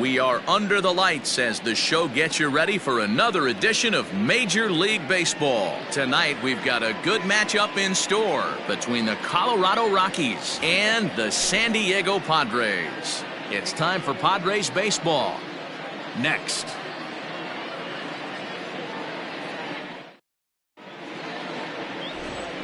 We are under the lights as the show gets you ready for another edition of Major League Baseball. Tonight we've got a good matchup in store between the Colorado Rockies and the San Diego Padres. It's time for Padres baseball. Next.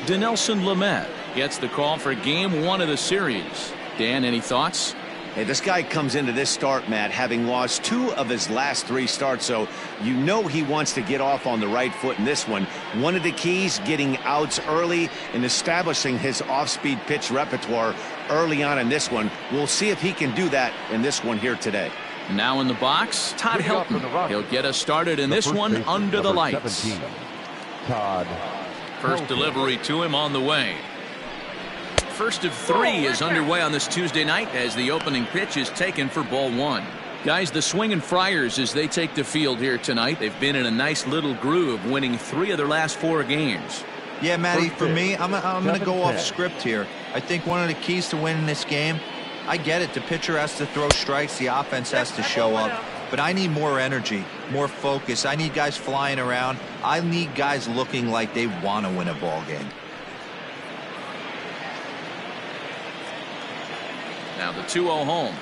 Dinelson Lamet gets the call for game one of the series. Dan, any thoughts? Hey, this guy comes into this start, Matt, having lost 2 of his last 3 starts, so you know he wants to get off on the right foot in this one. One of the keys, getting outs early and establishing his off-speed pitch repertoire early on in this one. We'll see if he can do that in this one here today. Now in the box, Todd Helton. He'll get us started in this one under the lights. 17, Todd First Helton. delivery to him on the way. First of 3 is underway on this Tuesday night as the opening pitch is taken for ball 1. Guys, the Swingin' Friars, as they take the field here tonight, they've been in a nice little groove, winning 3 of their last 4 games. Yeah, Matty, First for me, pitch, I'm going to go 7-10. off script here. I think one of the keys to winning this game, I get it, the pitcher has to throw strikes, the offense has to show up, but I need more energy, more focus. I need guys flying around. I need guys looking like they want to win a ball game. Now the 2-0 home.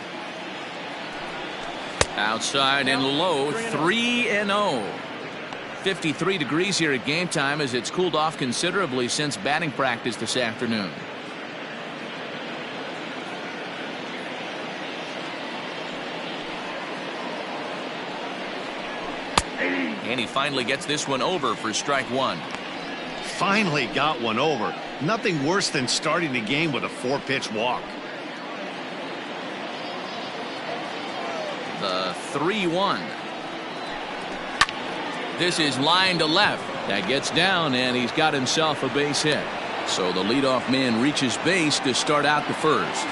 Outside and low, 3-0. 53 degrees here at game time as it's cooled off considerably since batting practice this afternoon. And he finally gets this one over for strike 1. Finally got one over. Nothing worse than starting the game with a 4-pitch walk. The 3-1. This is line to left. That gets down, and he's got himself a base hit. So the leadoff man reaches base to start out the first.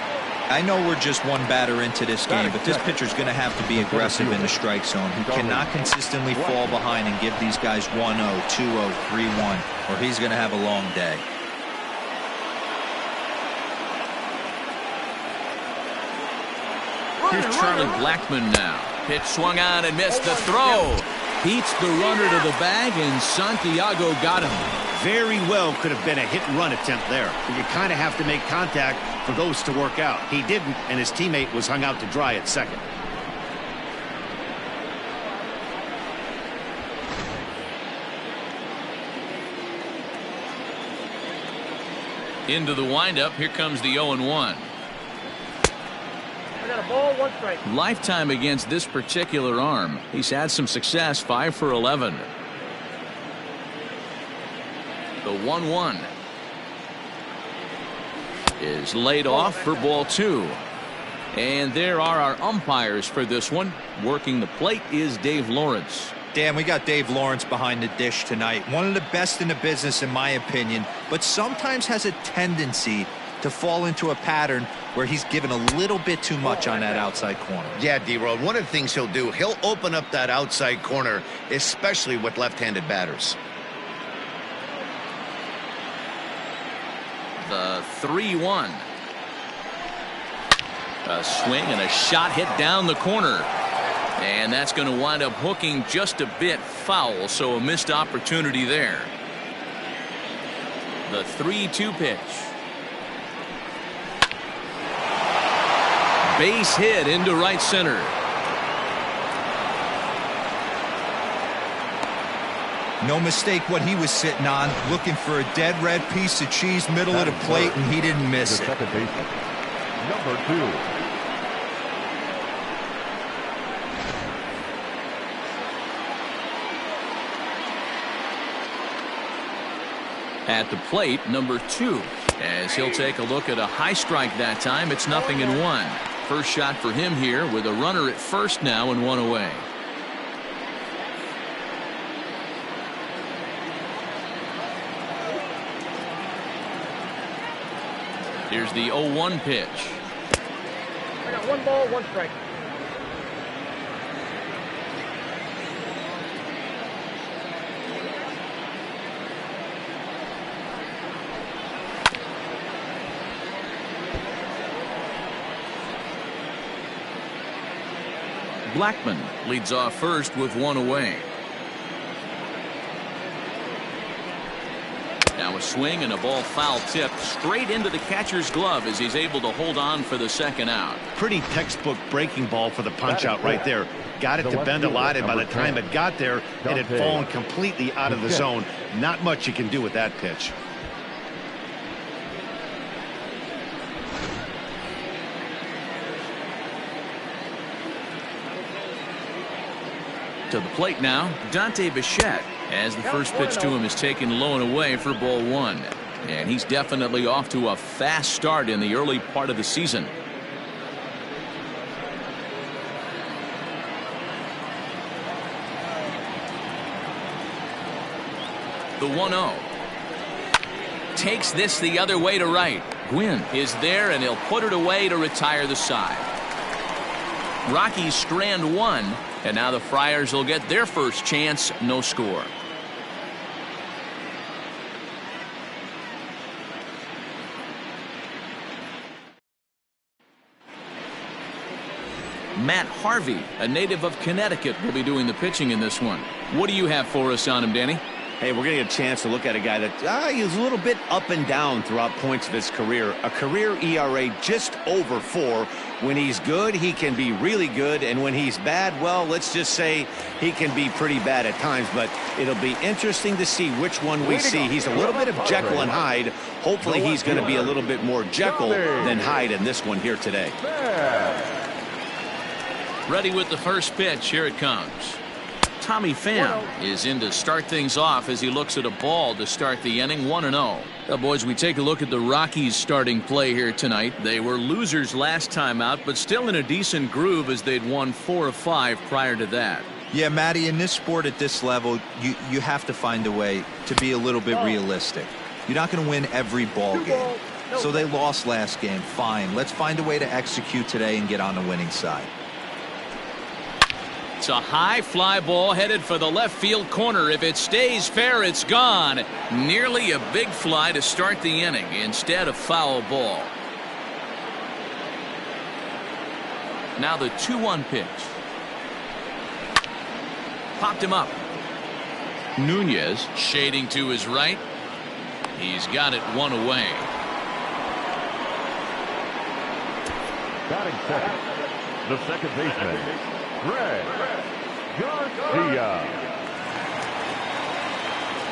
I know we're just one batter into this game, but this pitcher's going to have to be aggressive in the strike zone. He cannot consistently fall behind and give these guys 1-0, 2-0, 3-1, or he's going to have a long day. Here's Charlie Blackmon now. Pitch swung on and missed the throw. Beats the runner to the bag, and Santiago got him. Very well could have been a hit-and-run attempt there. But you kind of have to make contact for those to work out. He didn't, and his teammate was hung out to dry at second. Into the windup. Here comes the 0-1. I got a ball, 1 strike. Lifetime against this particular arm. He's had some success, 5 for 11. The 1-1 is laid off for ball 2. And there are our umpires for this one. Working the plate is Dave Lawrence. Dan, we got Dave Lawrence behind the dish tonight. One of the best in the business, in my opinion, but sometimes has a tendency to fall into a pattern where he's given a little bit too much on that outside corner. Yeah, D-Road, one of the things he'll do, he'll open up that outside corner, especially with left-handed batters. The 3-1. A swing and a shot hit down the corner. And that's going to wind up hooking just a bit foul, so a missed opportunity there. The 3-2 pitch. Base hit into right center. No mistake what he was sitting on, looking for a dead red piece of cheese middle of the plate, and he didn't miss The it. second baseman, number 2. At the plate, number 2. As he'll take a look at a high strike that time, it's 0-1. First shot for him here with a runner at first now and 1 away. Here's the 0-1 pitch. I got 1 ball, 1 strike. Blackman leads off first with one away. Now a swing and a ball foul tipped straight into the catcher's glove as he's able to hold on for the second out. Pretty textbook breaking ball for the punch out right there. Got it to bend a lot, and by the time it got there, it had fallen completely out of the zone. Not much you can do with that pitch. To the plate now, Dante Bichette, as the first pitch to him is taken low and away for ball one. And he's definitely off to a fast start in the early part of the season. The 1-0. Takes this the other way to right. Gwynn is there, and he'll put it away to retire the side. Rockies strand one, and now the Friars will get their first chance. No score. Matt Harvey, a native of Connecticut, will be doing the pitching in this one. What do you have for us on him, Danny? Hey, we're going to get a chance to look at a guy that he's a little bit up and down throughout points of his career. A career ERA just over 4. When he's good, he can be really good. And when he's bad, well, let's just say he can be pretty bad at times. But it'll be interesting to see which one we see. He's a little bit of Jekyll and Hyde. Hopefully he's going to be a little bit more Jekyll than Hyde in this one here today. Ready with the first pitch. Here it comes. Tommy Pham is in to start things off as he looks at a ball to start the inning. 1-0. Now, boys, we take a look at the Rockies starting play here tonight. They were losers last time out, but still in a decent groove as they'd won 4 of 5 prior to that. Yeah, Matty, in this sport at this level, you have to find a way to be a little bit realistic. You're not going to win every ball game. So they lost last game. Fine. Let's find a way to execute today and get on the winning side. It's a high fly ball headed for the left field corner. If it stays fair, it's gone. Nearly a big fly to start the inning instead of foul ball. Now the 2-1 pitch. Popped him up. Nunez shading to his right. He's got it one away. Batting second, the second baseman, Greg Garcia.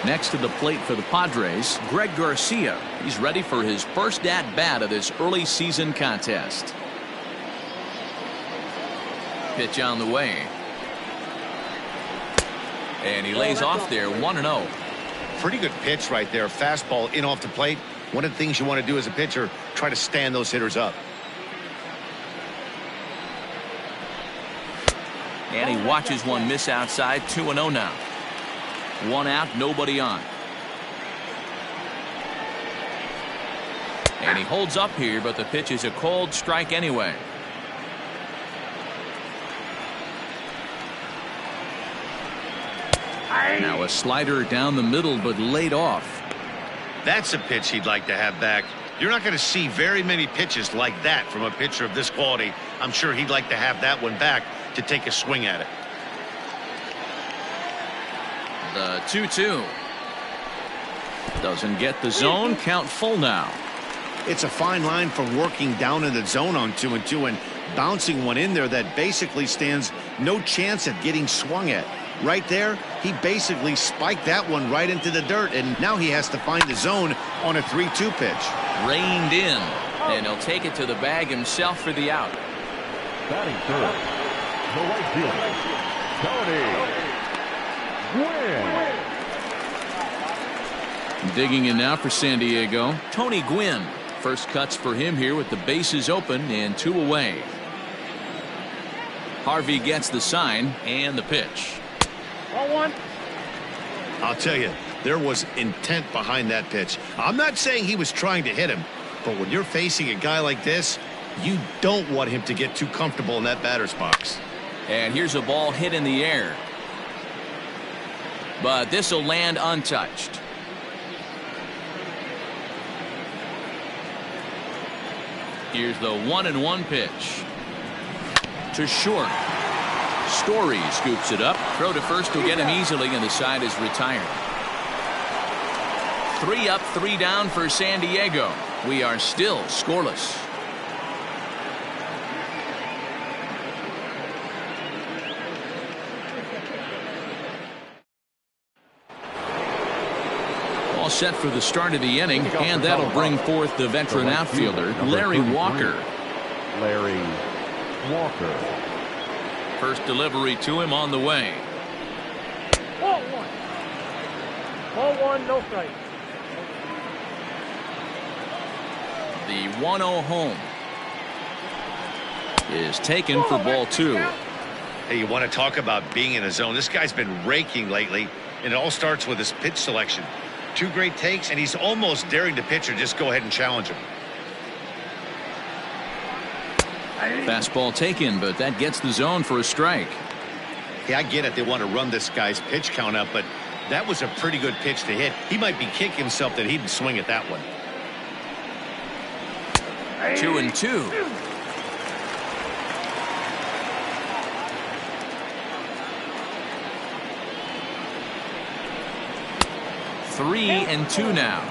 Next to the plate for the Padres, Greg Garcia. He's ready for his first at-bat of this early season contest. Pitch on the way. And he lays off there. 1-0. Pretty good pitch right there. Fastball in off the plate. One of the things you want to do as a pitcher, try to stand those hitters up. And he watches one miss outside. 2-0 now. One out, nobody on. And he holds up here, but the pitch is a cold strike anyway. Now a slider down the middle, but laid off. That's a pitch he'd like to have back. You're not going to see very many pitches like that from a pitcher of this quality. I'm sure he'd like to have that one back to take a swing at it. The 2-2. Doesn't get the zone. Count full now. It's a fine line from working down in the zone on 2-2 and bouncing one in there that basically stands no chance at getting swung at. Right there, he basically spiked that one right into the dirt, and now he has to find the zone on a 3-2 pitch. Reined in, and he'll take it to the bag himself for the out. Batting third, the right fielder, Gwynn. Digging in now for San Diego, Tony Gwynn. First cuts for him here with the bases open and 2 away. Harvey gets the sign and the pitch. 1-1. I'll tell you, there was intent behind that pitch. I'm not saying he was trying to hit him, but when you're facing a guy like this, you don't want him to get too comfortable in that batter's box. And here's a ball hit in the air. But this will land untouched. Here's the 1-1 pitch. To short. Story scoops it up. Throw to first will get him easily, and the side is retired. 3 up, 3 down for San Diego. We are still scoreless. All set for the start of the inning, and that'll bring forth the veteran outfielder, Larry Walker. Larry Walker. First delivery to him on the way. Ball 1. Ball 1, no strike. The 1-0 home is taken for ball 2. Hey, you want to talk about being in a zone? This guy's been raking lately, and it all starts with his pitch selection. 2 great takes, and he's almost daring the pitcher just go ahead and challenge him. Fastball taken, but that gets the zone for a strike. Yeah, I get it. They want to run this guy's pitch count up, but that was a pretty good pitch to hit. He might be kicking himself that he didn't swing at that one. 2-2. Three and 2 now.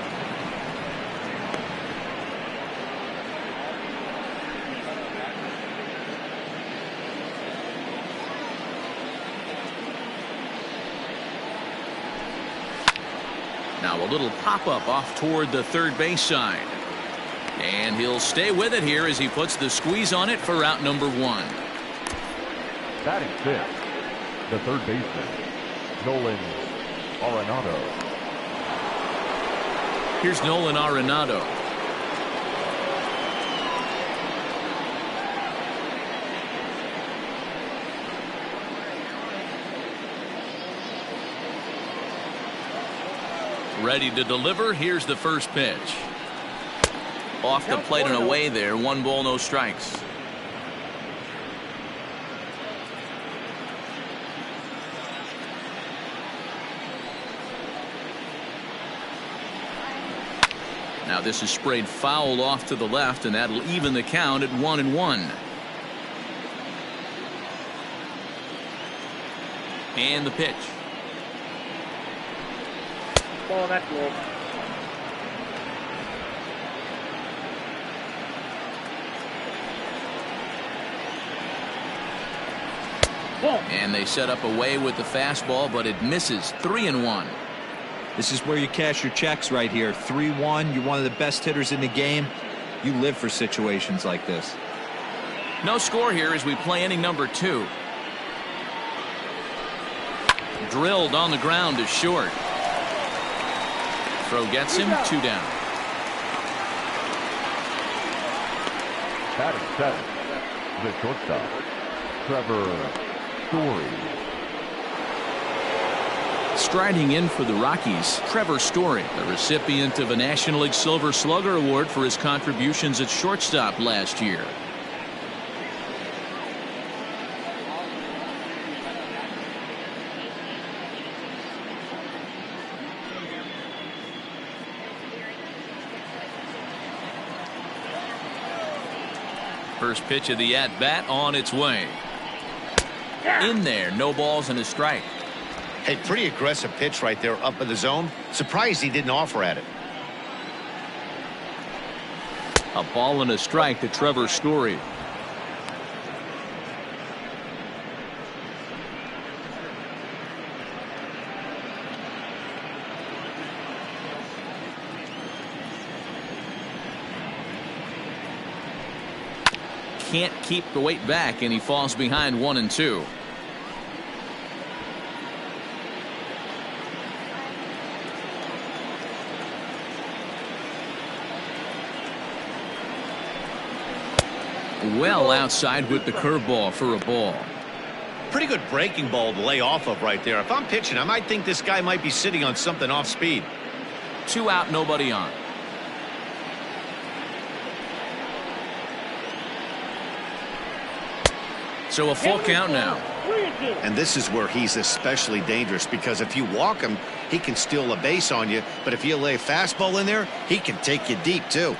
Now a little pop-up off toward the third base side. And he'll stay with it here as he puts the squeeze on it for out number 1. Batting 5th, the third baseman, Nolan Arenado. Here's Nolan Arenado. Ready to deliver. Here's the first pitch. Off the plate and away there. 1 ball, no strikes. Now this is sprayed foul off to the left, and that'll even the count at 1-1. And the pitch. Ball, that's low. And they set up away with the fastball, but it misses. 3-1. This is where you cash your checks right here. 3-1. You're one of the best hitters in the game. You live for situations like this. No score here as we play inning number 2. Drilled on the ground to short. Throw gets him. 2 down. Batting 7th, the shortstop, Trevor Story. Striding in for the Rockies, Trevor Story, the recipient of a National League Silver Slugger Award for his contributions at shortstop last year. First pitch of the at-bat on its way. In there, no balls and a strike. Hey, pretty aggressive pitch right there up in the zone. Surprised he didn't offer at it. A ball and a strike to Trevor Story. Can't keep the weight back, and he falls behind 1-2. Well outside with the curveball for a ball. Pretty good breaking ball to lay off of right there. If I'm pitching, I might think this guy might be sitting on something off speed. 2 out, nobody on. So a full count now. And this is where he's especially dangerous, because if you walk him, he can steal a base on you. But if you lay a fastball in there, he can take you deep too.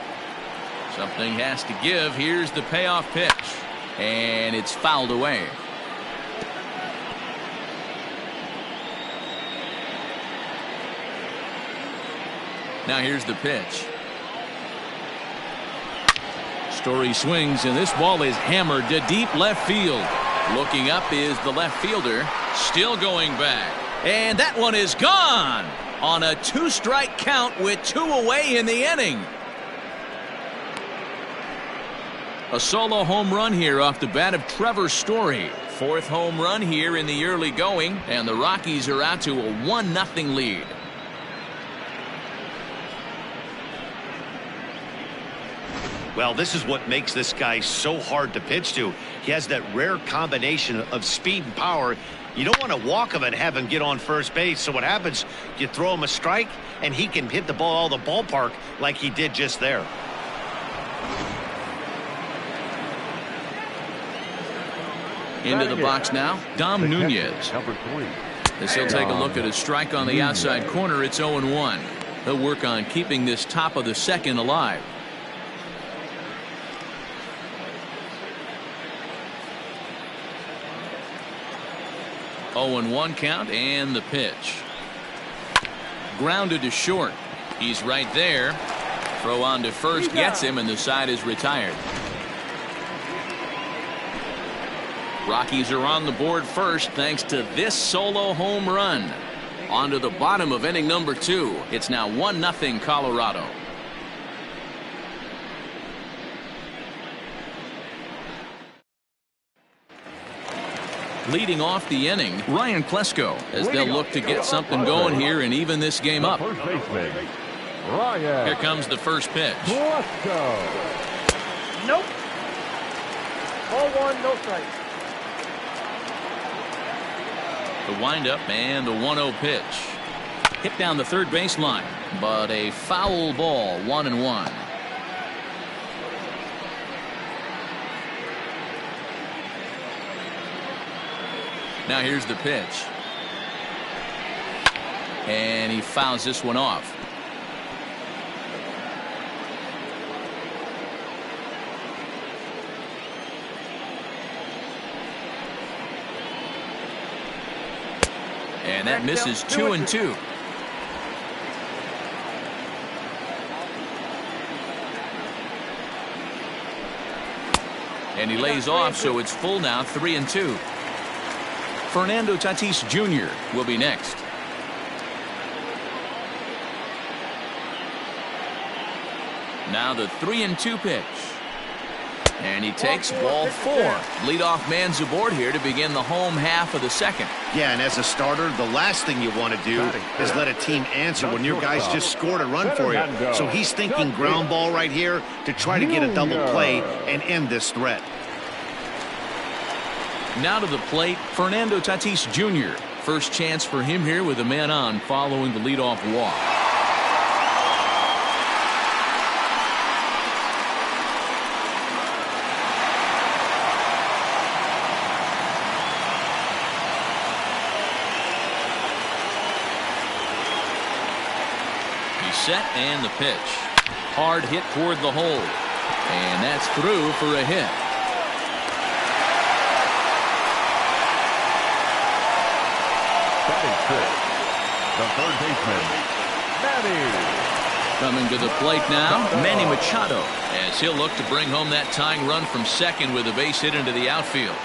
Something has to give. Here's the payoff pitch, and it's fouled away. Now here's the pitch. Story swings, and this ball is hammered to deep left field. Looking up is the left fielder, still going back. And that one is gone on a 2-strike count with 2 away in the inning. A solo home run here off the bat of Trevor Story. 4th home run here in the early going, and the Rockies are out to a 1-0 lead. Well, this is what makes this guy so hard to pitch to. He has that rare combination of speed and power. You don't want to walk him and have him get on first base. So what happens, you throw him a strike, and he can hit the ball out of the ballpark like he did just there. Into the box now, Dom Nunez. Number 3. As he'll take a look at a strike on the outside corner, it's 0-1. He'll work on keeping this top of the second alive. Oh, 0-1 count, and the pitch. Grounded to short. He's right there. Throw on to first, gets him, and the side is retired. Rockies are on the board first thanks to this solo home run. On to the bottom of inning number 2. It's now 1-0 Colorado. Leading off the inning, Ryan Klesko, as they'll look to get something going here and even this game up. First baseman, Ryan. Here comes the first pitch. Klesko. Nope. Ball 1, no strike. The windup and the 1-0 pitch. Hit down the third baseline, but a foul ball, 1-1. Now here's the pitch. And he fouls this one off. And that misses 2-2. And he lays off, so it's full now, 3-2. Fernando Tatis Jr. will be next. Now the 3-2 pitch. And he takes ball 4. Leadoff man's aboard here to begin the home half of the second. Yeah, and as a starter, the last thing you want to do is let a team answer when your guys just scored a run for you. So he's thinking ground ball right here to try to get a double play and end this threat. Now to the plate, Fernando Tatis Jr. First chance for him here with a man on following the leadoff walk. He's set and the pitch. Hard hit toward the hole. And that's through for a hit. The third baseman, Manny. Coming to the plate now, Manny Machado, as he'll look to bring home that tying run from second with a base hit into the outfield.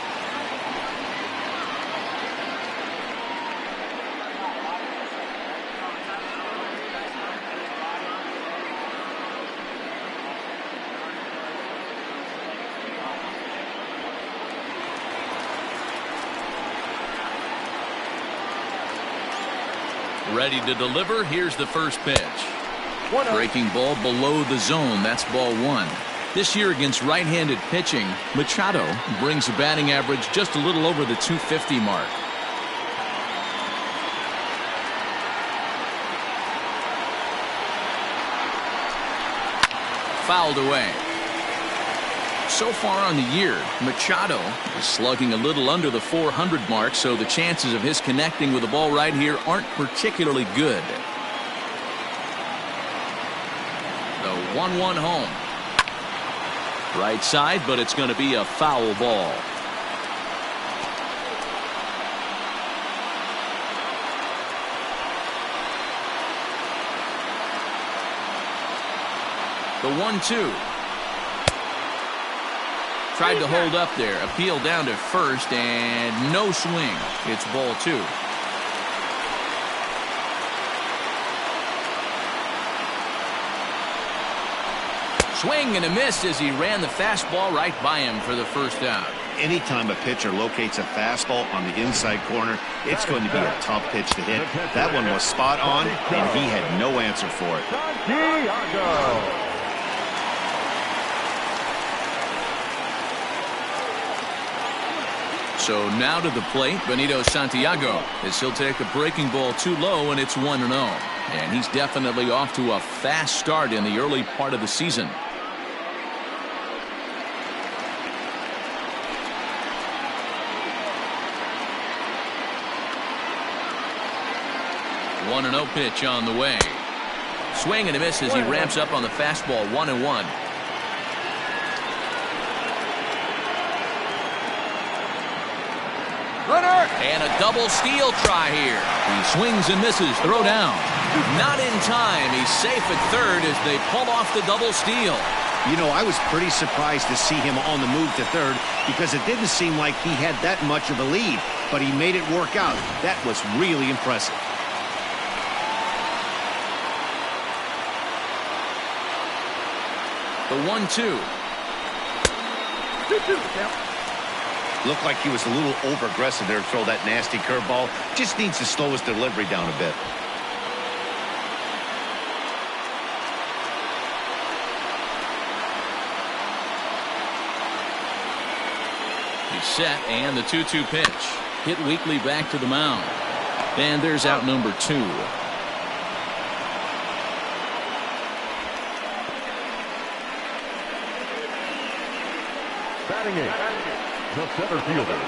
Ready to deliver. Here's the first pitch. Breaking ball below the zone. That's ball 1. This year against right-handed pitching, Machado brings a batting average just a little over the 250 mark. Fouled away. So far on the year, Machado is slugging a little under the 400 mark, so the chances of his connecting with the ball right here aren't particularly good. The 1-1 home. Right side, but it's going to be a foul ball. The 1-2. Tried to hold up there. Appeal down to first, and no swing. It's ball 2. Swing and a miss as he ran the fastball right by him for the first out. Anytime a pitcher locates a fastball on the inside corner, it's going to be a tough pitch to hit. That one was spot on, and he had no answer for it. So now to the plate, Benito Santiago, as he'll take a breaking ball too low, and it's 1-0. And he's definitely off to a fast start in the early part of the season. One 1-0 pitch on the way. Swing and a miss as he ramps up on the fastball. 1-1. Runner! And a double steal try here. He swings and misses. Throw down. Not in time. He's safe at third as they pull off the double steal. You know, I was pretty surprised to see him on the move to third because it didn't seem like he had that much of a lead, but he made it work out. That was really impressive. The 1-2. Looked like he was a little over-aggressive there to throw that nasty curveball. Just needs to slow his delivery down a bit. He's set, and the 2-2 pitch. Hit weakly back to the mound. And there's out number 2. Batting it, the center fielder,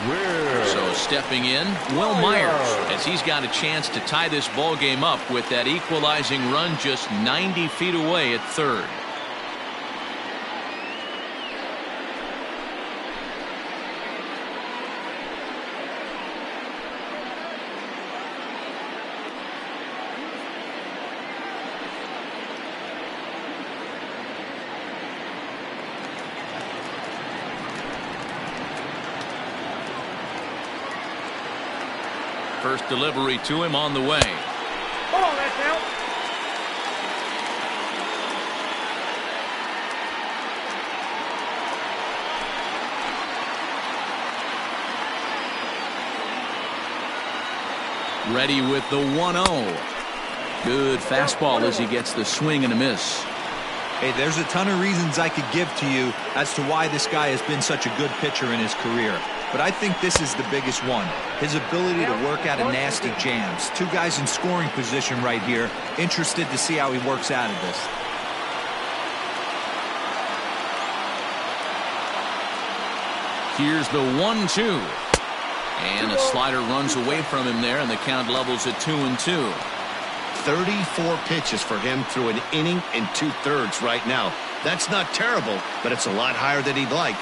Will. So stepping in, Will Myers, as he's got a chance to tie this ball game up with that equalizing run just 90 feet away at third. First delivery to him on the way. Hold on, that's out. Ready with the 1-0. Good fastball as he gets the swing and a miss. Hey, there's a ton of reasons I could give to you as to why this guy has been such a good pitcher in his career. But I think this is the biggest one. His ability to work out of nasty jams. 2 guys in scoring position right here. Interested to see how he works out of this. Here's the 1-2. And a slider runs away from him there, and the count levels at 2-2. 34 pitches for him through an inning and 2/3 right now. That's not terrible, but it's a lot higher than he'd like.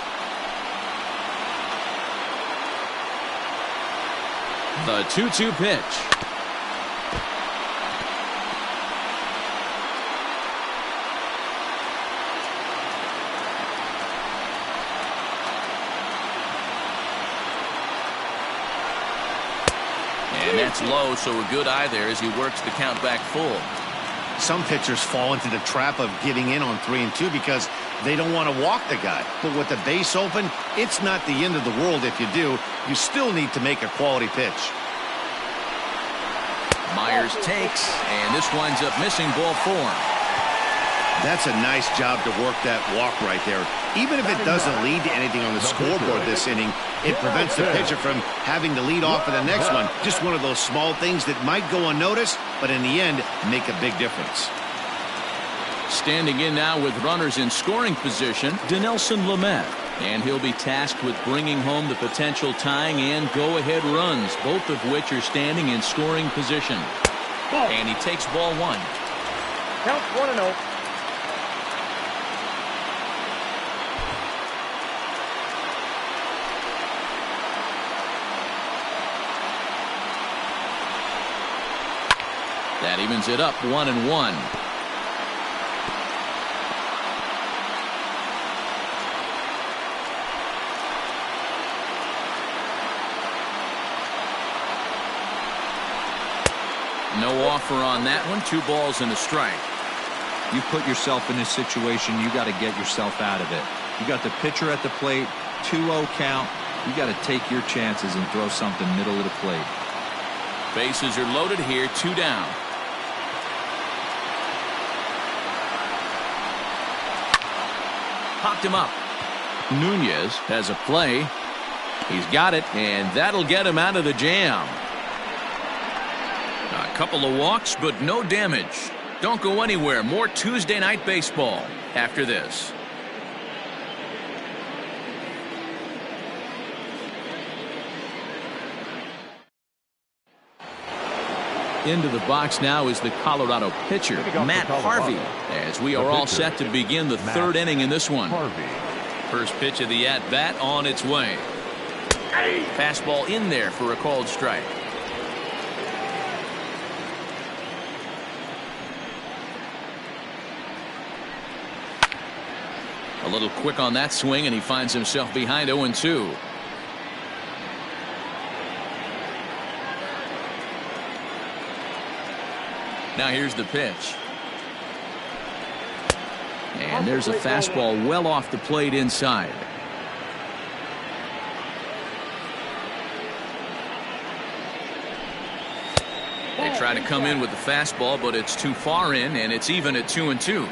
The 2-2 pitch. And that's low, so a good eye there as he works the count back full. Some pitchers fall into the trap of giving in on 3-2 because they don't want to walk the guy. But with the base open, it's not the end of the world if you do. You still need to make a quality pitch. Myers takes, and this winds up missing ball 4. That's a nice job to work that walk right there. Even if it doesn't lead to anything on the scoreboard this inning, it prevents the pitcher from having to lead off for the next one. Just one of those small things that might go unnoticed, but in the end, make a big difference. Standing in now with runners in scoring position, Dinelson Lamet. And he'll be tasked with bringing home the potential tying and go-ahead runs, both of which are standing in scoring position. And he takes ball 1. Count 1-0. That evens it up 1-1. No offer on that one. 2 balls and a strike. You put yourself in this situation, you got to get yourself out of it. You got the pitcher at the plate, 2-0 count. You got to take your chances and throw something middle of the plate. Bases are loaded here. 2 down. Popped him up. Nunez has a play. He's got it, and that'll get him out of the jam. A couple of walks, but no damage. Don't go anywhere. More Tuesday night baseball after this. Into the box now is the Colorado pitcher, Matt Harvey, as we are all set to begin the 3rd inning in this one. First pitch of the at-bat on its way. Fastball in there for a called strike. A little quick on that swing, and he finds himself behind 0-2. Now here's the pitch. And there's a fastball well off the plate inside. They try to come in with the fastball, but it's too far in, and it's even at 2-2.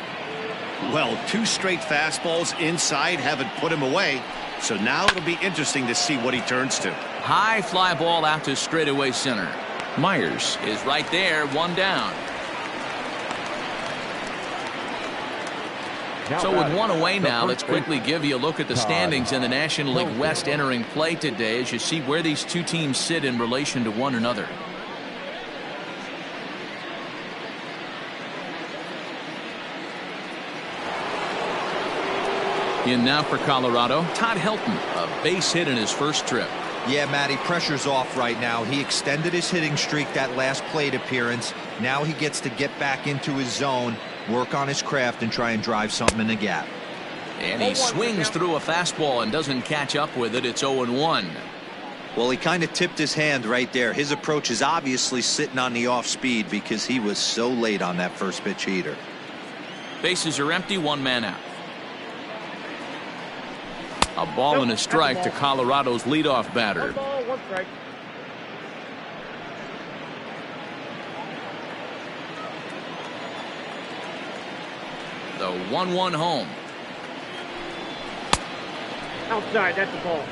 Well, 2 straight fastballs inside haven't put him away. So now it'll be interesting to see what he turns to. High fly ball out to straightaway center. Myers is right there, 1 down. So with 1 away now, let's quickly give you a look at the standings in the National League West entering play today as you see where these 2 teams sit in relation to one another. In now for Colorado, Todd Helton, a base hit in his first trip. Yeah, Matty, pressure's off right now. He extended his hitting streak that last plate appearance. Now he gets to get back into his zone, work on his craft, and try and drive something in the gap. And he swings through a fastball and doesn't catch up with it. It's 0-1. Well, he kind of tipped his hand right there. His approach is obviously sitting on the off speed because he was so late on that first pitch heater. Bases are empty, 1 man out. A ball and a strike to Colorado's leadoff batter. 1 ball, 1 strike. The 1-1 home. Outside, that's a ball.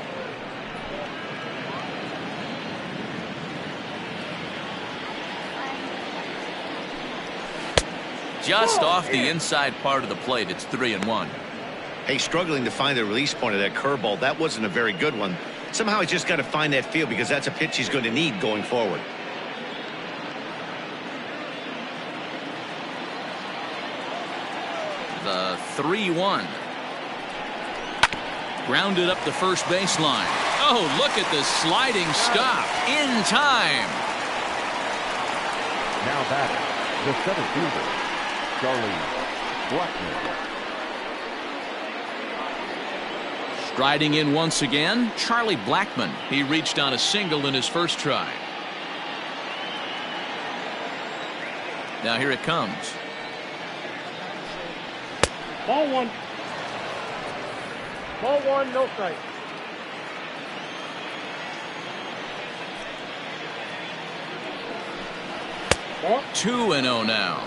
Just off the inside part of the plate. It's 3-1. Hey, struggling to find the release point of that curveball. That wasn't a very good one. Somehow he's just got to find that feel because that's a pitch he's going to need going forward. The 3-1. Grounded up the first baseline. Oh, look at the sliding stop in time. Now back, the center fielder, Charlie Blackmon. Striding in once again, Charlie Blackmon. He reached on a single in his first try. Now here it comes. Ball 1. Ball 1, no strike. Ball. 2-0 now.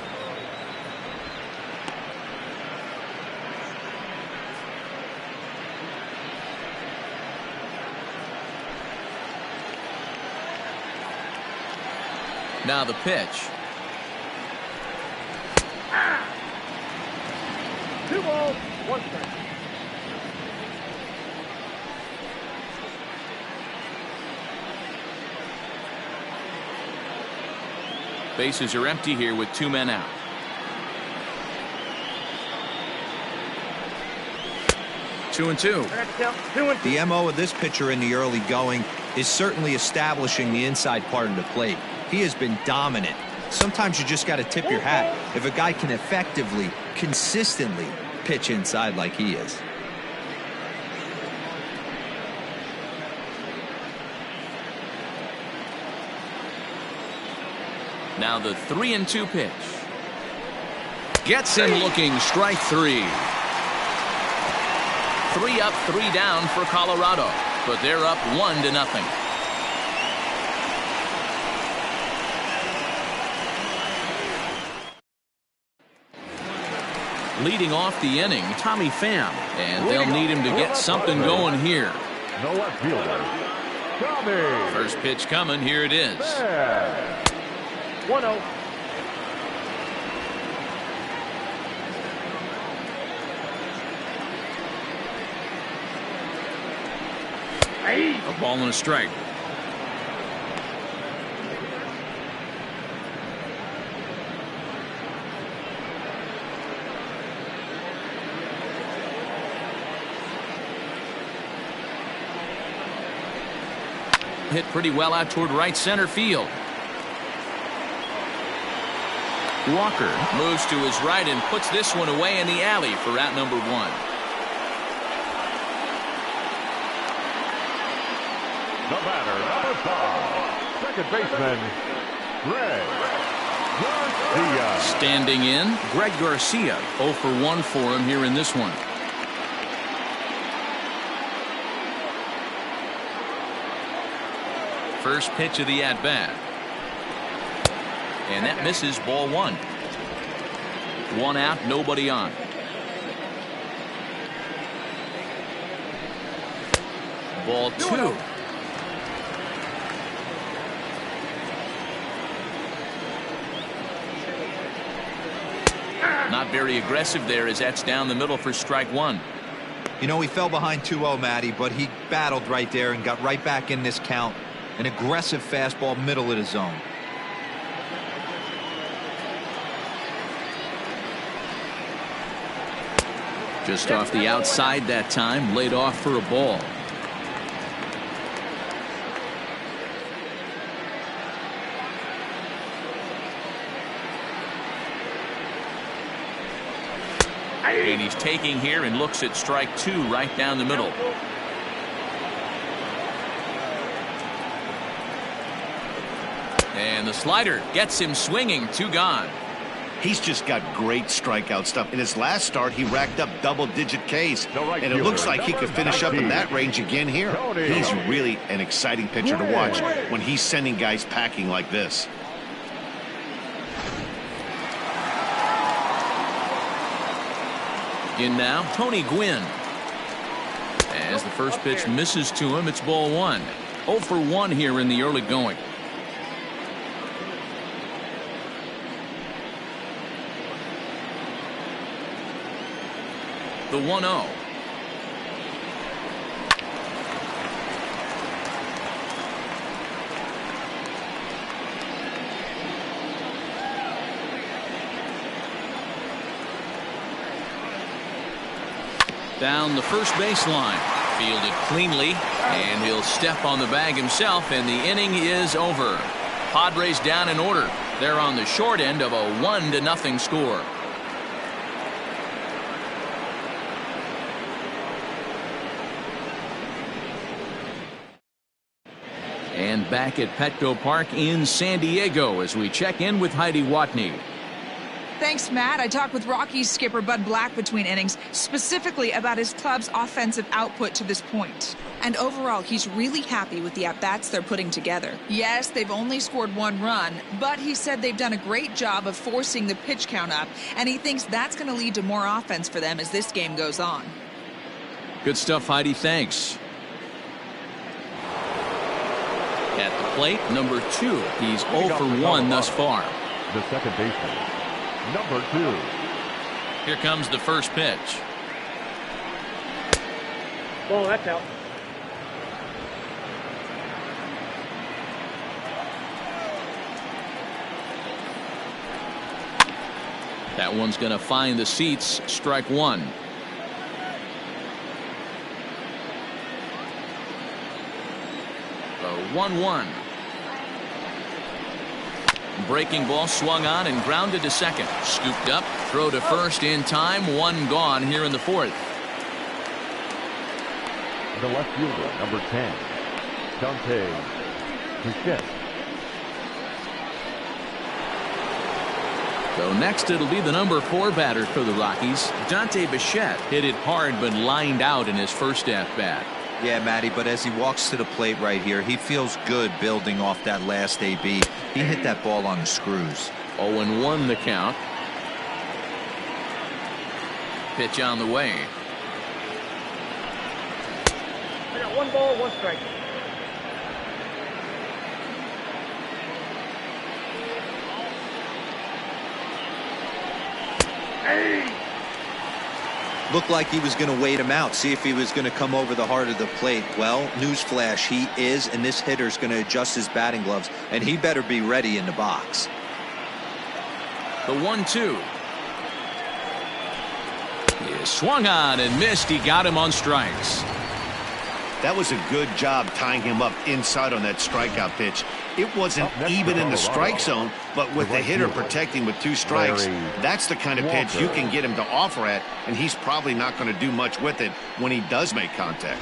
Now the pitch. 2 balls, 1 strike. Bases are empty here with 2 men out. Two and two. The MO of this pitcher in the early going is certainly establishing the inside part of the plate. He has been dominant. Sometimes you just got to tip your hat if a guy can effectively, consistently pitch inside like he is. Now the 3-2 pitch. Gets him looking, strike 3. 3 up, 3 down for Colorado, but they're up 1-0. Leading off the inning, Tommy Pham, and they'll need him to get something going here. The left fielder, Tommy. First pitch coming, here it is. 1-0. A ball and a strike. Hit pretty well out toward right center field. Walker moves to his right and puts this one away in the alley for out number 1. The batter, number 5, second baseman, Greg Garcia. Standing in, Greg Garcia. 0 for 1 for him here in this one. First pitch of the at-bat. And that misses, ball 1. 1 out, nobody on. Ball 2. Not very aggressive there as that's down the middle for strike 1. You know, he fell behind 2-0, Matty, but he battled right there and got right back in this count. An aggressive fastball, middle of the zone. Just off the outside that time, laid off for a ball. And he's taking here and looks at strike 2 right down the middle. And the slider gets him swinging, 2 gone. He's just got great strikeout stuff. In his last start, he racked up double-digit Ks, and it looks like he could finish up in that range again here. He's really an exciting pitcher to watch when he's sending guys packing like this. In now, Tony Gwynn. As the first pitch misses to him, it's ball 1. 0 for 1 here in the early going. The 1-0. Down the first baseline. Fielded cleanly, and he'll step on the bag himself, and the inning is over. Padres down in order. They're on the short end of a 1-0 score. And back at Petco Park in San Diego as we check in with Heidi Watney. Thanks, Matt. I talked with Rockies skipper Bud Black between innings, specifically about his club's offensive output to this point. And overall, he's really happy with the at-bats they're putting together. Yes, they've only scored 1 run, but he said they've done a great job of forcing the pitch count up, and he thinks that's going to lead to more offense for them as this game goes on. Good stuff, Heidi. Thanks. At the plate, number 2. He's 0 for 1 thus far. The second baseman, number 2. Here comes the first pitch. Ball, that's out. That one's going to find the seats. Strike 1. The 1-1. Breaking ball swung on and grounded to second. Scooped up, throw to first in time. 1 gone here in the 4th. The left fielder, number 10, Dante Bichette. So next it'll be the number 4 batter for the Rockies. Dante Bichette hit it hard but lined out in his first at-bat. Yeah, Matty, but as he walks to the plate right here, he feels good building off that last AB. He hit that ball on the screws. 0-1 the count. Pitch on the way. I got 1 ball, 1 strike. Hey! Looked like he was going to wait him out, see if he was going to come over the heart of the plate. Well, newsflash, he is, and this hitter's going to adjust his batting gloves, and he better be ready in the box. The 1-2. He swung on and missed. He got him on strikes. That was a good job tying him up inside on that strikeout pitch. It wasn't even in the strike zone, but with the hitter protecting with 2 strikes, that's the kind of pitch you can get him to offer at, and he's probably not going to do much with it when he does make contact.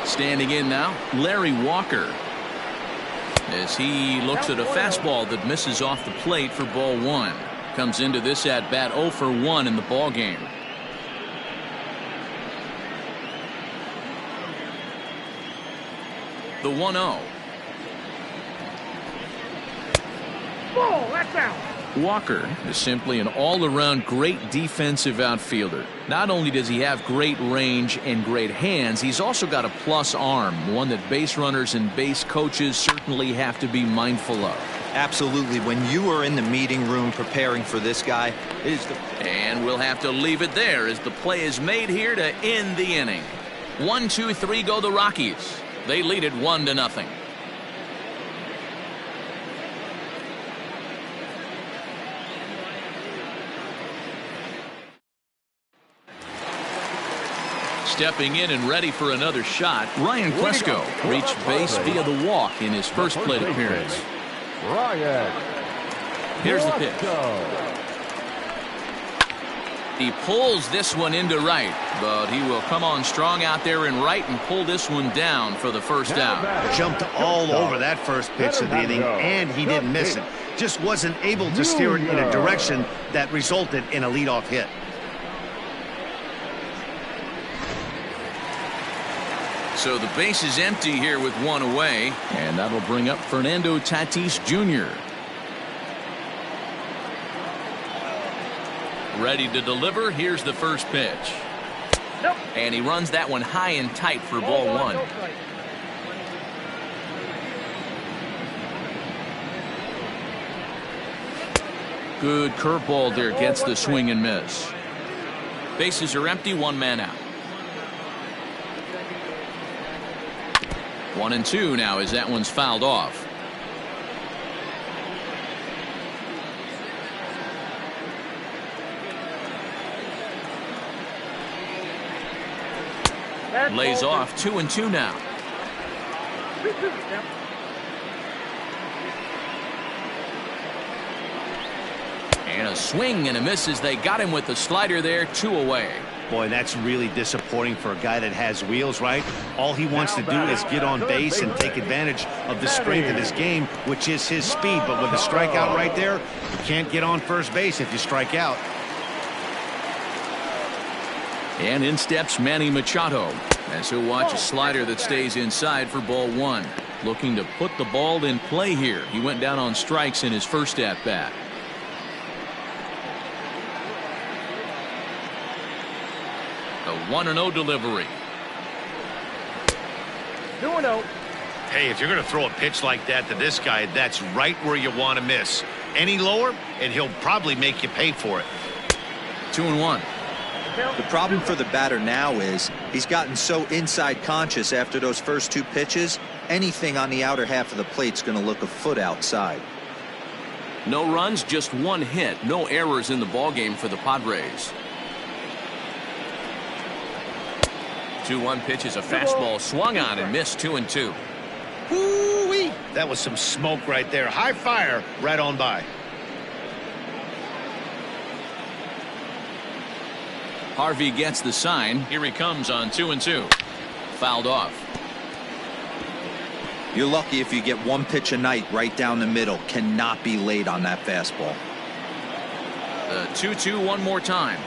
Standing in now, Larry Walker, as he looks at a fastball that misses off the plate for ball 1. Comes into this at bat 0 for 1 in the ball game. The 1-0. Ball, that's out. Walker is simply an all-around great defensive outfielder. Not only does he have great range and great hands, he's also got a plus arm, one that base runners and base coaches certainly have to be mindful of. Absolutely. When you are in the meeting room preparing for this guy, it is the... And we'll have to leave it there as the play is made here to end the inning. 1-2-3 go the Rockies. They lead it 1-0. Stepping in and ready for another shot, Ryan Klesko reached base via the walk in his first plate appearance. Here's the pitch. He pulls this one into right, but he will come on strong out there in right and pull this one down for the first out. Jumped all over that first pitch of the inning, and he didn't miss it. Just wasn't able to steer it in a direction that resulted in a leadoff hit. So the base is empty here with 1 away, and that'll bring up Fernando Tatis Jr. Ready to deliver. Here's the first pitch. Nope. And he runs that one high and tight for ball 1. Good curveball there, gets the swing and miss. Bases are empty, 1 man out. 1-2 now as that one's fouled off. Lays off. 2-2 now. And a swing and a miss as they got him with the slider there. 2 away. Boy, that's really disappointing for a guy that has wheels, right? All he wants to do is get on base and take advantage of the strength of his game, which is his speed. But with a strikeout right there, you can't get on first base if you strike out. And in steps Manny Machado as he'll watch a slider that stays inside for ball 1. Looking to put the ball in play here. He went down on strikes in his first at bat. The 1-0 delivery. 2-0. Hey, if you're going to throw a pitch like that to this guy, that's right where you want to miss. Any lower, and he'll probably make you pay for it. 2-1. The problem for the batter now is he's gotten so inside conscious after those first 2 pitches. Anything on the outer half of the plate's going to look a foot outside. No runs, just 1 hit. No errors in the ballgame for the Padres. 2-1 pitch is a fastball swung on and missed. 2-2. Woo-wee! That was some smoke right there. High fire right on by. Harvey gets the sign. Here he comes on 2-2. Fouled off. You're lucky if you get one pitch a night right down the middle. Cannot be late on that fastball. The 2-2 one more time.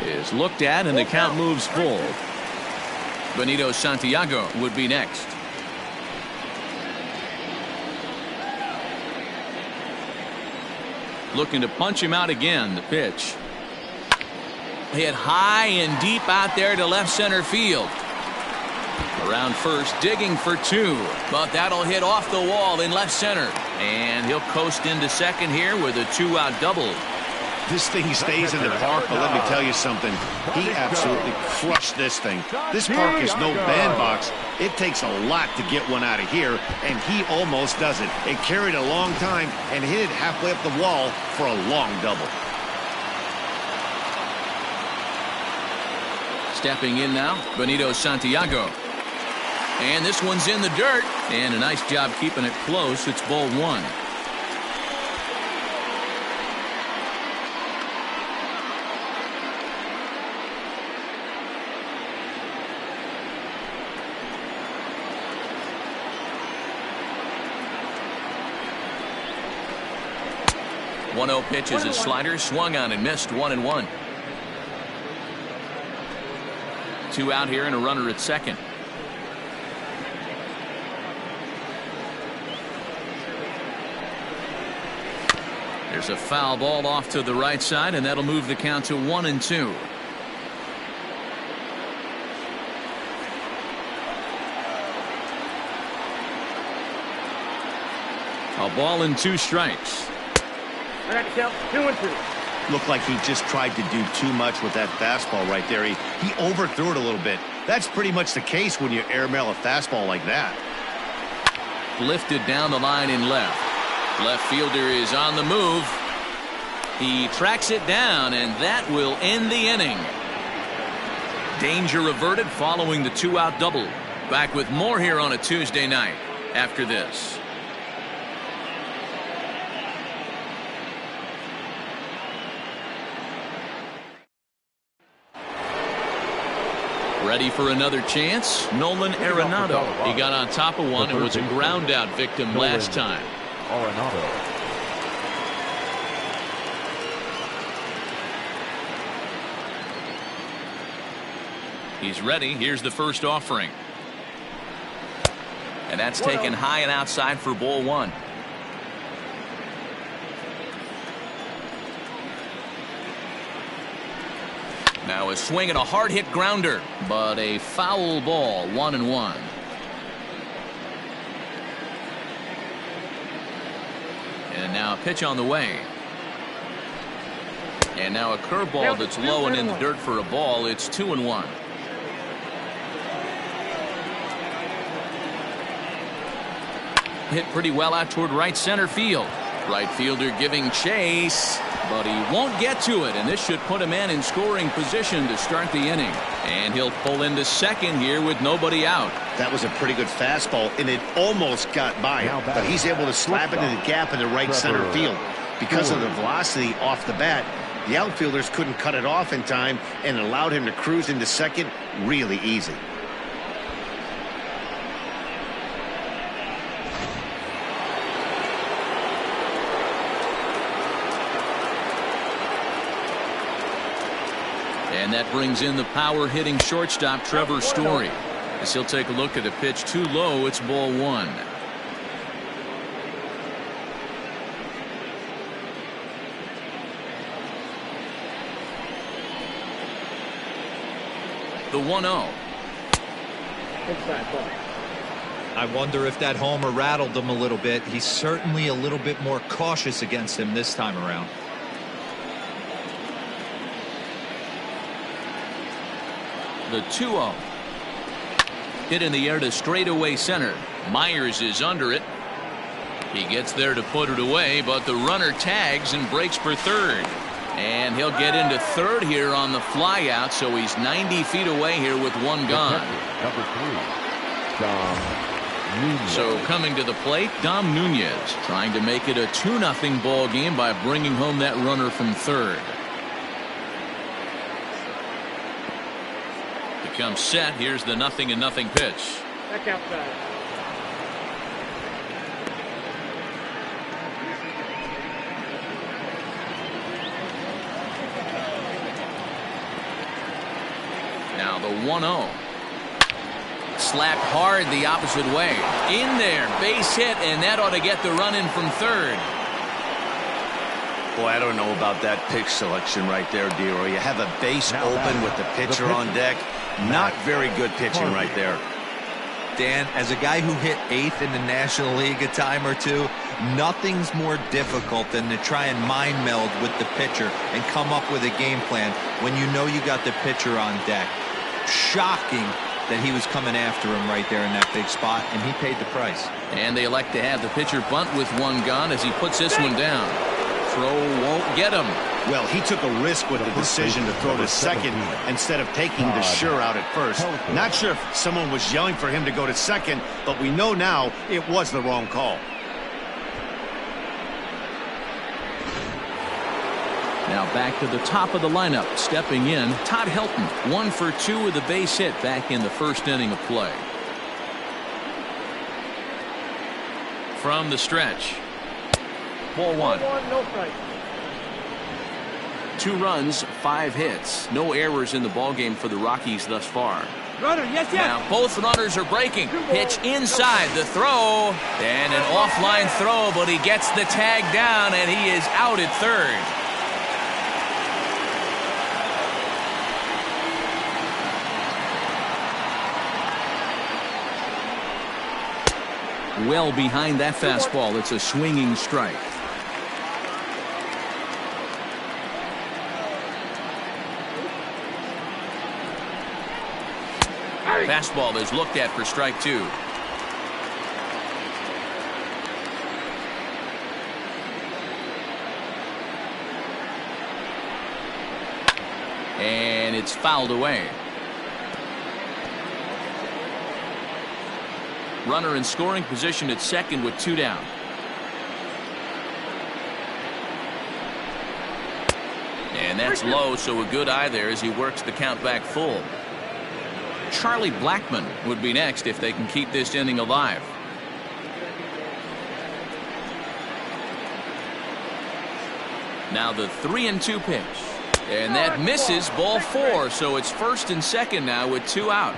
Is looked at and the count moves full. Benito Santiago would be next. Looking to punch him out again. The pitch. Hit high and deep out there to left center field. Around first, digging for two, but that'll hit off the wall in left center, and he'll coast into second here with a 2-out double. This thing stays in the park, but let me tell you something. He absolutely crushed this thing. This park is no bandbox. It takes a lot to get one out of here, and he almost does it. It carried a long time and hit it halfway up the wall for a long double. Stepping in now, Benito Santiago. And this one's in the dirt. And a nice job keeping it close. It's ball one. One 1-0 pitch is a slider, swung on and missed. 1-1. 2 out here and a runner at second. There's a foul ball off to the right side, and that'll move the count to 1-2. A ball and 2 strikes. I got to count 2-2. Looked like he just tried to do too much with that fastball right there. He overthrew it a little bit. That's pretty much the case when you airmail a fastball like that. Lifted down the line in left. Left fielder is on the move. He tracks it down, and that will end the inning. Danger averted following the 2-out double. Back with more here on a Tuesday night after this. Ready for another chance? Nolan Arenado. He got on top of one and was a ground out victim last time. Arenado. He's ready. Here's the first offering. And that's taken high and outside for ball one. Now a swing and a hard hit grounder, but a foul ball. 1-1. And now a pitch on the way. And now a curveball that's low and in the dirt for a ball. It's 2-1. Hit pretty well out toward right center field. Right fielder giving chase, but he won't get to it, and this should put a man in scoring position to start the inning. And he'll pull into second here with nobody out. That was a pretty good fastball, and it almost got by him, but he's able to slap it in the gap in the right center field. Because of the velocity off the bat, the outfielders couldn't cut it off in time and allowed him to cruise into second really easy. And that brings in the power hitting shortstop Trevor Story. As he'll take a look at a pitch too low. It's ball one. The 1-0. I wonder if that homer rattled him a little bit. He's certainly a little bit more cautious against him this time around. The 2-0. Hit in the air to straightaway center. Myers is under it. He gets there to put it away, but the runner tags and breaks for third. And he'll get into third here on the fly out, so he's 90 feet away here with one gone. Number 3, Dom Nunez. So coming to the plate, Dom Nunez trying to make it a 2-0 ball game by bringing home that runner from third. Comes set. Here's the 0-0 pitch. Back outside. 1-0. Slapped hard the opposite way. In there, base hit, and that ought to get the run in from third. Boy, I don't know about that pitch selection right there, Dero. You have a base open with the pitcher on deck. Not very good pitching right there. Dan, as a guy who hit 8th in the National League a time or two, nothing's more difficult than to try and mind meld with the pitcher and come up with a game plan when you know you got the pitcher on deck. Shocking that he was coming after him right there in that big spot, and he paid the price. And they elect to have the pitcher bunt with one gone as he puts this one down. Throw won't get him. Well, he took a risk with the decision to throw to second instead of taking the sure out at first. Not sure if someone was yelling for him to go to second, but we know now it was the wrong call. Now back to the top of the lineup. Stepping in, Todd Helton. 1 for 2 with a base hit back in the first inning of play. From the stretch. Ball 1. No strike. 2 runs, 5 hits. No errors in the ballgame for the Rockies thus far. Runner, yes. Now both runners are breaking. Pitch inside, the throw, and an offline throw, but he gets the tag down, and he is out at third. Well behind that fastball. It's a swinging strike. Fastball is looked at for strike 2. And it's fouled away. Runner in scoring position at second with 2 down. And that's low, so a good eye there as he works the count back full. Charlie Blackmon would be next if they can keep this inning alive. Now the 3-2 pitch. And that misses, ball 4, so it's first and second now with 2 out.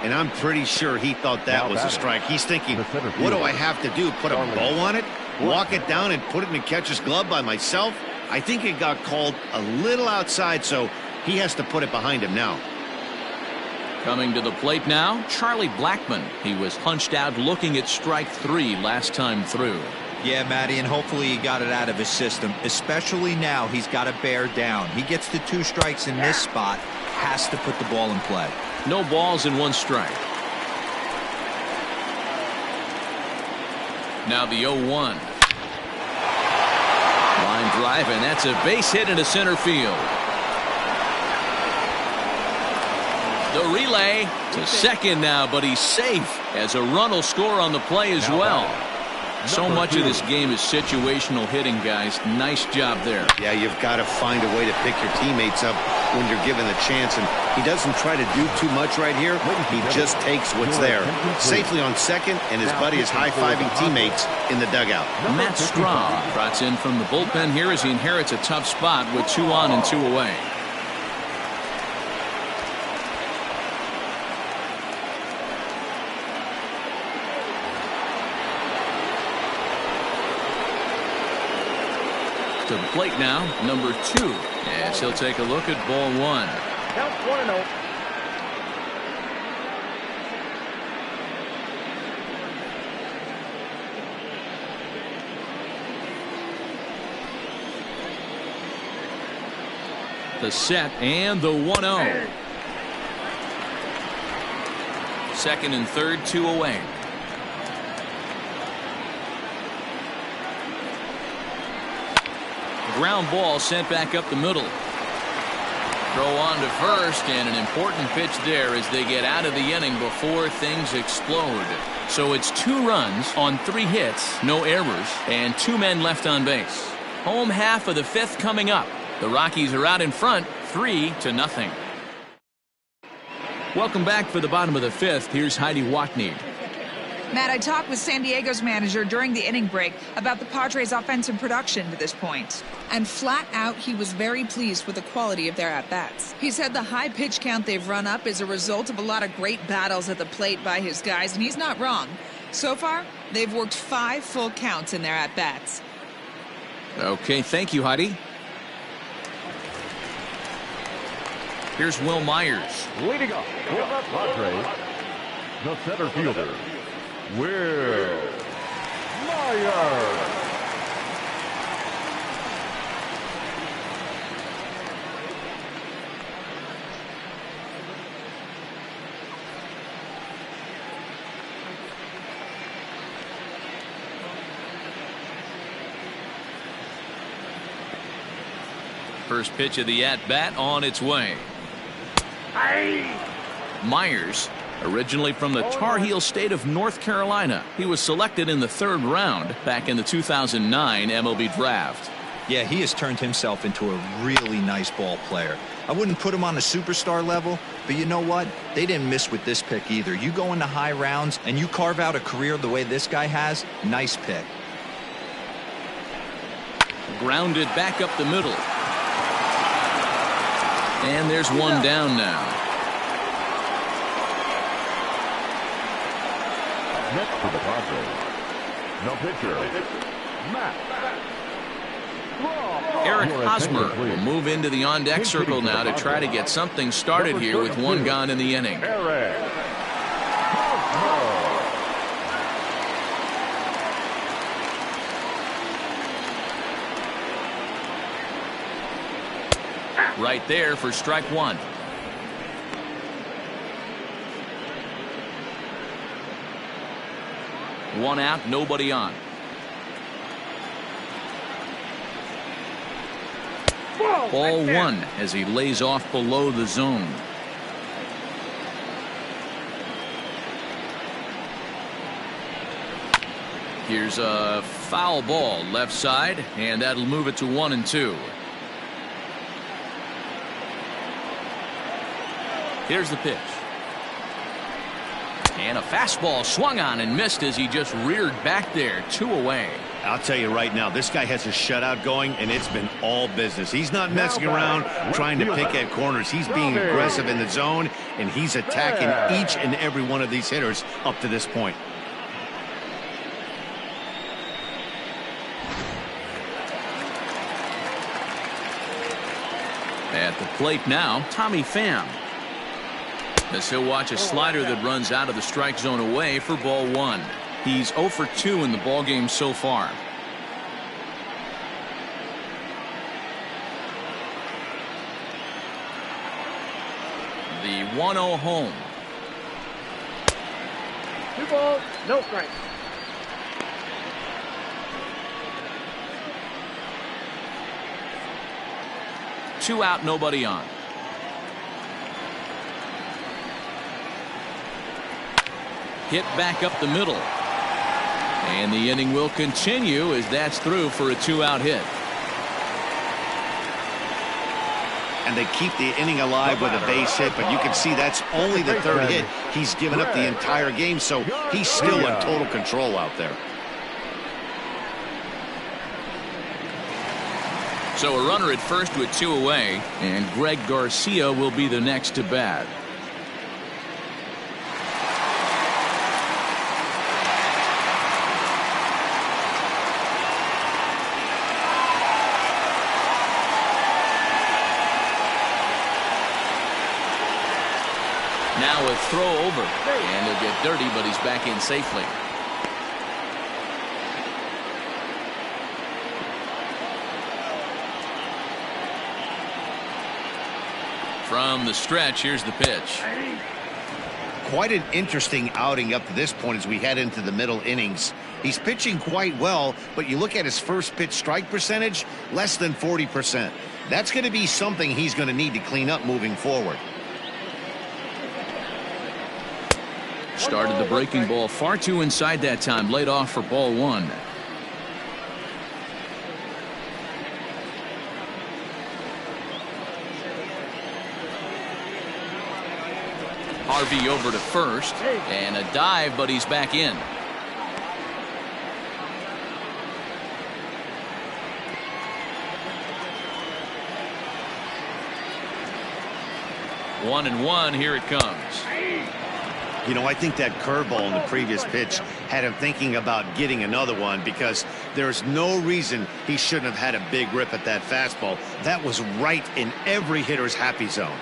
And I'm pretty sure he thought that was a strike. He's thinking, what do I have to do? Put a bow on it? Walk it down and put it in the catcher's glove by myself? I think it got called a little outside, so he has to put it behind him now. Coming to the plate now, Charlie Blackmon. He was hunched out looking at strike 3 last time through. Yeah, Matty, and hopefully he got it out of his system. Especially now, he's got to bear down. He gets the 2 strikes in this spot, has to put the ball in play. No balls and 1 strike. Now the 0-1. Line drive, and that's a base hit into center field. The relay to second now, but he's safe as a run will score on the play as well. So much of this game is situational hitting, guys. Nice job there. Yeah, you've got to find a way to pick your teammates up when you're given the chance, and he doesn't try to do too much right here. He just takes what's there. Safely on second, and his buddy is high-fiving teammates in the dugout. Matt Strahm brought in from the bullpen here as he inherits a tough spot with 2 on and 2 away. To the plate now, number 2, as he'll take a look at ball 1. Count 1-0. The set and the 1-0. Second and third, 2 away. Ground ball sent back up the middle. Throw on to first, and an important pitch there as they get out of the inning before things explode. So it's 2 runs on 3 hits, no errors, and 2 men left on base. Home half of the 5th coming up. The Rockies are out in front, 3-0. Welcome back for the bottom of the 5th. Here's Heidi Watney. Matt, I talked with San Diego's manager during the inning break about the Padres' offensive production to this point. And flat out, he was very pleased with the quality of their at-bats. He said the high pitch count they've run up is a result of a lot of great battles at the plate by his guys, and he's not wrong. So far, they've worked 5 full counts in their at-bats. Okay, thank you, Heidi. Here's Will Myers. Leading up for the Padres, the center fielder, Will Myers. First pitch of the at-bat on its way. Myers, originally from the Tar Heel state of North Carolina. He was selected in the 3rd round back in the 2009 MLB draft. Yeah, he has turned himself into a really nice ball player. I wouldn't put him on a superstar level, but you know what? They didn't miss with this pick either. You go into high rounds and you carve out a career the way this guy has, nice pick. Grounded back up the middle. And there's one down now. Next to the Padres, no pitcher, Matt. Eric Hosmer will move into the on-deck circle now to try to get something started here with 1 gone in the inning. Eric Hosmer. Right there for strike 1. One out, nobody on. Ball 1 as he lays off below the zone. Here's a foul ball left side, and that'll move it to 1-2. Here's the pitch. And a fastball swung on and missed as he just reared back there. 2 away. I'll tell you right now, this guy has a shutout going, and it's been all business. He's not messing around trying to pick at corners. He's being aggressive in the zone, and he's attacking each and every one of these hitters up to this point. At the plate now, Tommy Pham. As he'll watch a slider that runs out of the strike zone away for ball 1. He's 0 for 2 in the ballgame so far. The 1-0 home. 2 balls, no strikes. Two out, nobody on. Hit back up the middle. And the inning will continue as that's through for a 2-out hit. And they keep the inning alive with a base hit, but you can see that's only the 3rd hit he's given up the entire game, so he's still in total control out there. So a runner at first with 2 away, and Greg Garcia will be the next to bat. Now a throw over, and he'll get dirty, but he's back in safely. From the stretch, here's the pitch. Quite an interesting outing up to this point as we head into the middle innings. He's pitching quite well, but you look at his first pitch strike percentage, less than 40%. That's going to be something he's going to need to clean up moving forward. Started the breaking ball far too inside that time. Laid off for ball 1. Harvey over to first. And a dive, but he's back in. 1-1. Here it comes. You know, I think that curveball in the previous pitch had him thinking about getting another one, because there's no reason he shouldn't have had a big rip at that fastball. That was right in every hitter's happy zone.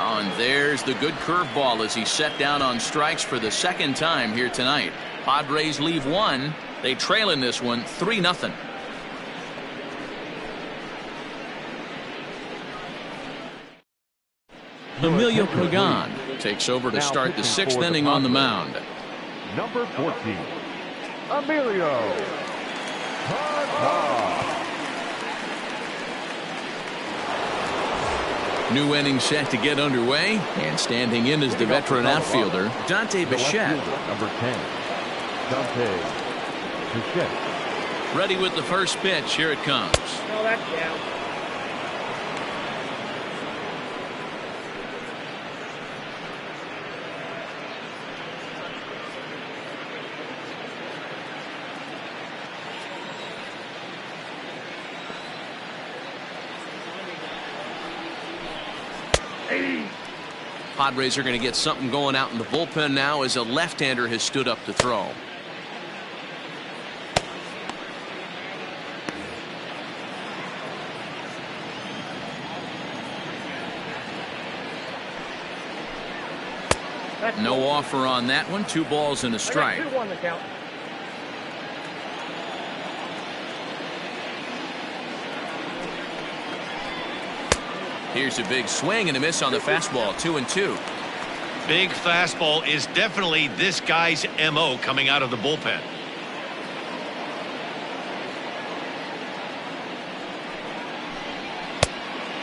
Oh, and there's the good curveball as he set down on strikes for the second time here tonight. Padres leave one. They trail in this one 3-0. Emilio Pagan takes over to start the 6th inning on the mound. Number 14, Emilio Pagan. New inning set to get underway, and standing in is the veteran outfielder, Dante Bichette. Number 10, Dante Bichette. Ready with the first pitch. Here it comes. No, that's down. Padres are going to get something going out in the bullpen now as a left-hander has stood up to throw. No offer on that one. 2 balls and a strike. 2-1 the count. Here's a big swing and a miss on the fastball. 2-2. Big fastball is definitely this guy's MO coming out of the bullpen.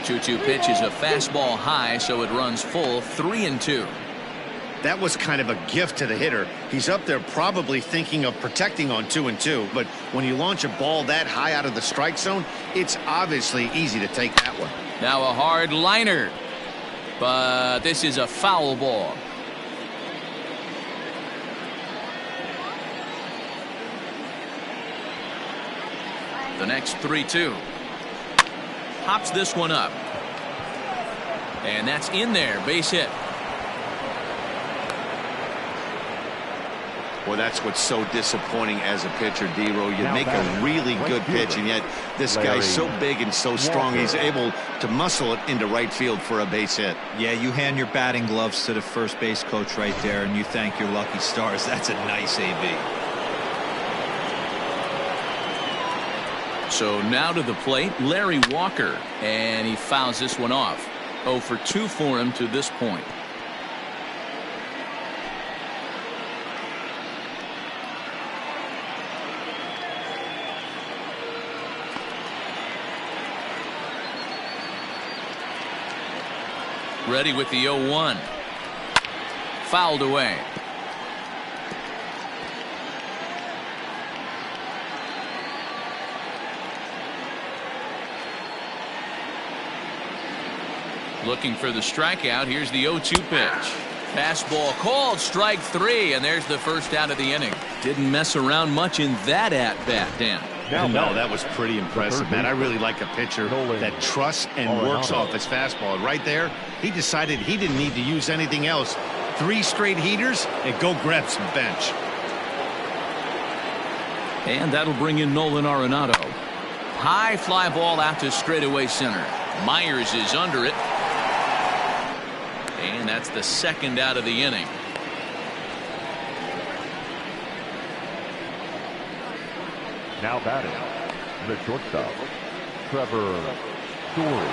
Two pitch is a fastball high, so it runs full. 3-2. That was kind of a gift to the hitter. He's up there probably thinking of protecting on 2-2, but when you launch a ball that high out of the strike zone, it's obviously easy to take that one. Now a hard liner, but this is a foul ball. The next 3-2. Pops this one up, and that's in there. Base hit. Well, that's what's so disappointing as a pitcher, D-Row. You make a really good pitch, and yet this guy's so big and so strong, he's able to muscle it into right field for a base hit. Yeah, you hand your batting gloves to the first base coach right there, and you thank your lucky stars. That's a nice AB. So now to the plate, Larry Walker, and he fouls this one off. 0 for 2 for him to this point. Ready with the 0-1. Fouled away. Looking for the strikeout. Here's the 0-2 pitch. Fastball called, strike 3, and there's the first out of the inning. Didn't mess around much in that at-bat, Dan. No, that was pretty impressive, man. I really like a pitcher that trusts and works off his fastball. Right there, he decided he didn't need to use anything else. 3 straight heaters and go grab some bench. And that'll bring in Nolan Arenado. High fly ball out to straightaway center. Myers is under it. And that's the second out of the inning. Now batting, the shortstop, Trevor Story.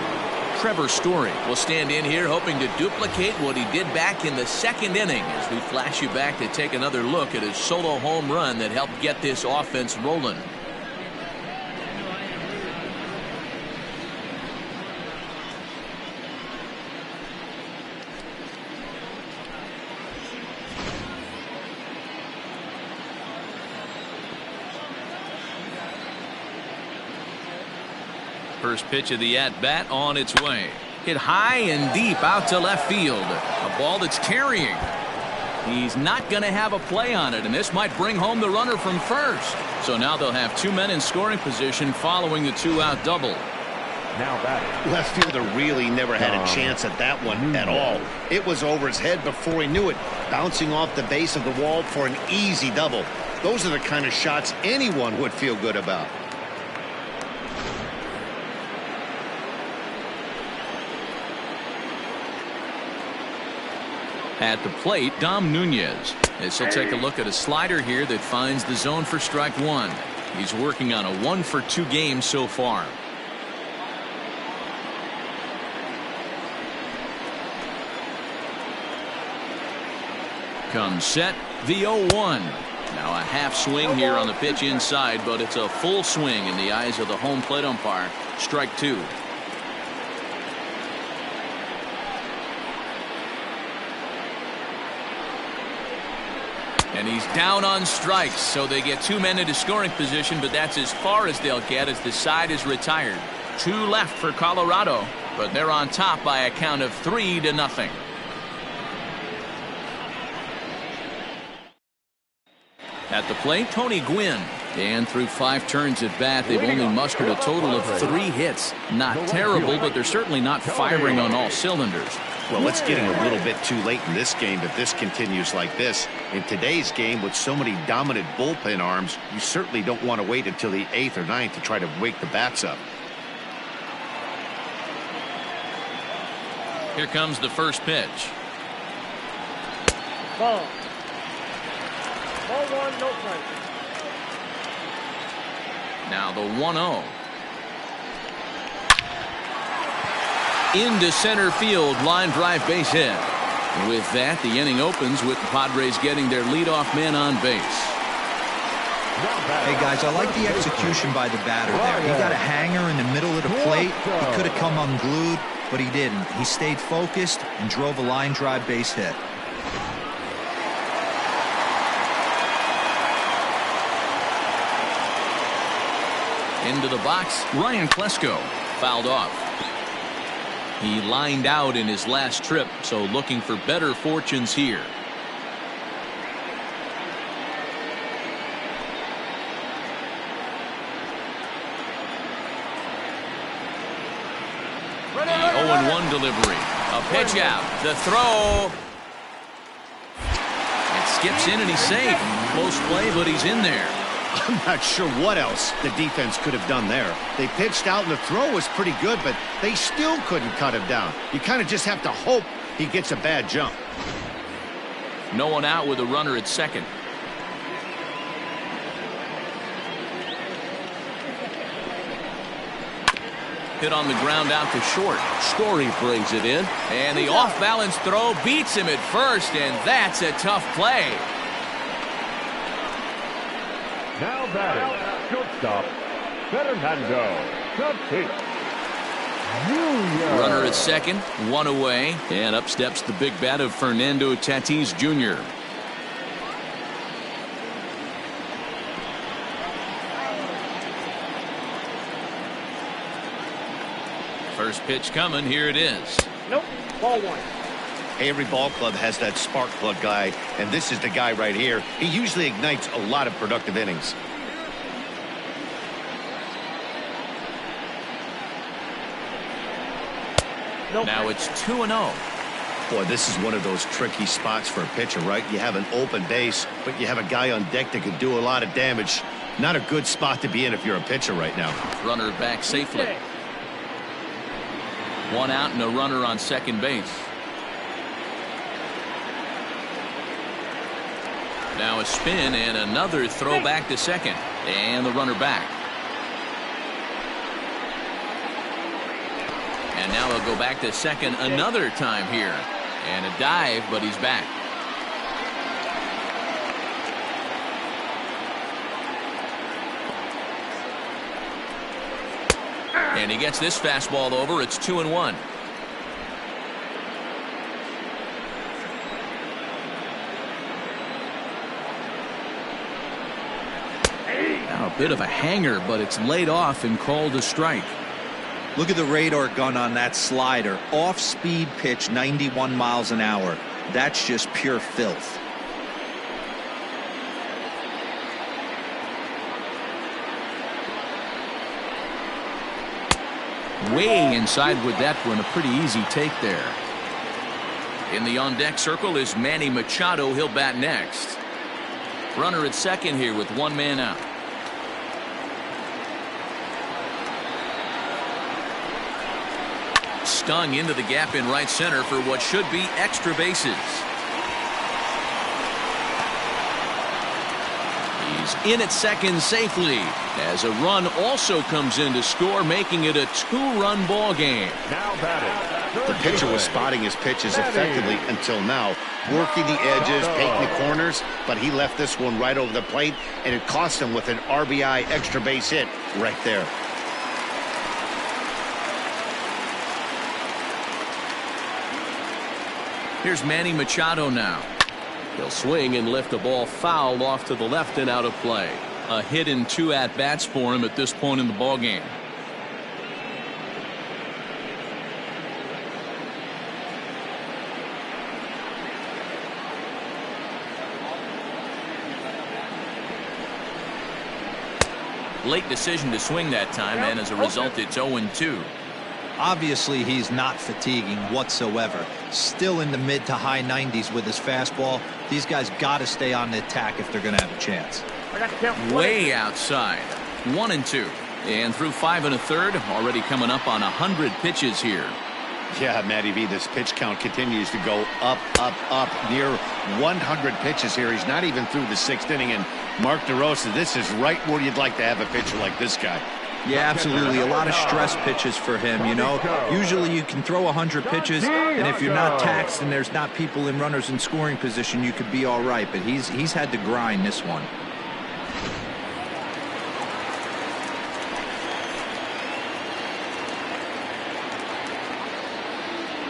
Trevor Story will stand in here hoping to duplicate what he did back in the second inning as we flash you back to take another look at his solo home run that helped get this offense rolling. First pitch of the at-bat on its way. Hit high and deep out to left field. A ball that's carrying. He's not going to have a play on it, and this might bring home the runner from first. So now they'll have 2 men in scoring position following the 2-out double. Now batting. Left fielder really never had a chance at that one at all. It was over his head before he knew it, bouncing off the base of the wall for an easy double. Those are the kind of shots anyone would feel good about. At the plate, Dom Nunez. As he'll take a look at a slider here that finds the zone for strike one. He's working on a 1-for-2 game so far. Comes set, the 0-1. Now a half swing here on the pitch inside, but it's a full swing in the eyes of the home plate umpire. Strike two. And he's down on strikes, so they get two men into scoring position, but that's as far as they'll get as the side is retired. Two left for Colorado, but they're on top by a count of 3-0. At the plate, Tony Gwynn. And through 5 turns at bat, they've only mustered a total of 3 hits. Not terrible, but they're certainly not firing on all cylinders. Well, it's getting a little bit too late in this game if this continues like this. In today's game, with so many dominant bullpen arms, you certainly don't want to wait until the 8th or 9th to try to wake the bats up. Here comes the first pitch. Ball. Ball one, no strike. Now the 1-0. Into center field, line drive base hit. With that, the inning opens with the Padres getting their leadoff man on base. Hey guys, I like the execution by the batter there. He got a hanger in the middle of the plate. He could have come unglued, but he didn't. He stayed focused and drove a line drive base hit. Into the box, Ryan Klesko fouled off. He lined out in his last trip, so looking for better fortunes here. The 0-1 delivery. A pitch out. The throw. It skips in and he's safe. Close play, but he's in there. I'm not sure what else the defense could have done there. They pitched out and the throw was pretty good, but they still couldn't cut him down. You kind of just have to hope he gets a bad jump. No one out with a runner at second. Hit on the ground out to short. Story brings it in. And the off-balance throw beats him at first, and that's a tough play. Now batting, shortstop, Fernando Tatis Jr. Runner at second, one away, and up steps the big bat of Fernando Tatis Jr. First pitch coming, here it is. Nope, ball one. Every ball club has that spark plug guy, and this is the guy right here. He usually ignites a lot of productive innings. Nope. Now it's 2-0. Boy, this is one of those tricky spots for a pitcher, right? You have an open base, but you have a guy on deck that could do a lot of damage. Not a good spot to be in if you're a pitcher right now. Runner back safely. One out and a runner on second base. Now a spin and another throw back to second. And the runner back. And now he'll go back to second another time here. And a dive, but he's back. And he gets this fastball over. It's 2-1. Now a bit of a hanger, but it's laid off and called a strike. Look at the radar gun on that slider. Off-speed pitch, 91 miles an hour. That's just pure filth. Way inside with that one. A pretty easy take there. In the on-deck circle is Manny Machado. He'll bat next. Runner at second here with one man out. Stung into the gap in right center for what should be extra bases. He's in at second safely as a run also comes in to score, making it a two-run ball game. Now batting. The pitcher was spotting his pitches effectively until now, working the edges, painting the corners, but he left this one right over the plate, and it cost him with an RBI extra base hit right there. Here's Manny Machado now. He'll swing and lift the ball foul off to the left and out of play. A hit and 2 at-bats for him at this point in the ball game. Late decision to swing that time, and as a result, it's 0-2. Obviously, he's not fatiguing whatsoever. Still in the mid to high 90s with his fastball. These guys got to stay on the attack if they're going to have a chance. Way outside. 1-2. And through 5 1/3, already coming up on 100 pitches here. Yeah, Matty V, this pitch count continues to go up, near 100 pitches here. He's not even through the 6th inning. And Mark DeRosa, this is right where you'd like to have a pitcher like this guy. Yeah, absolutely. A lot of stress pitches for him, you know. Usually you can throw 100 pitches, and if you're not taxed and there's not people in runners in scoring position, you could be all right. But he's had to grind this one.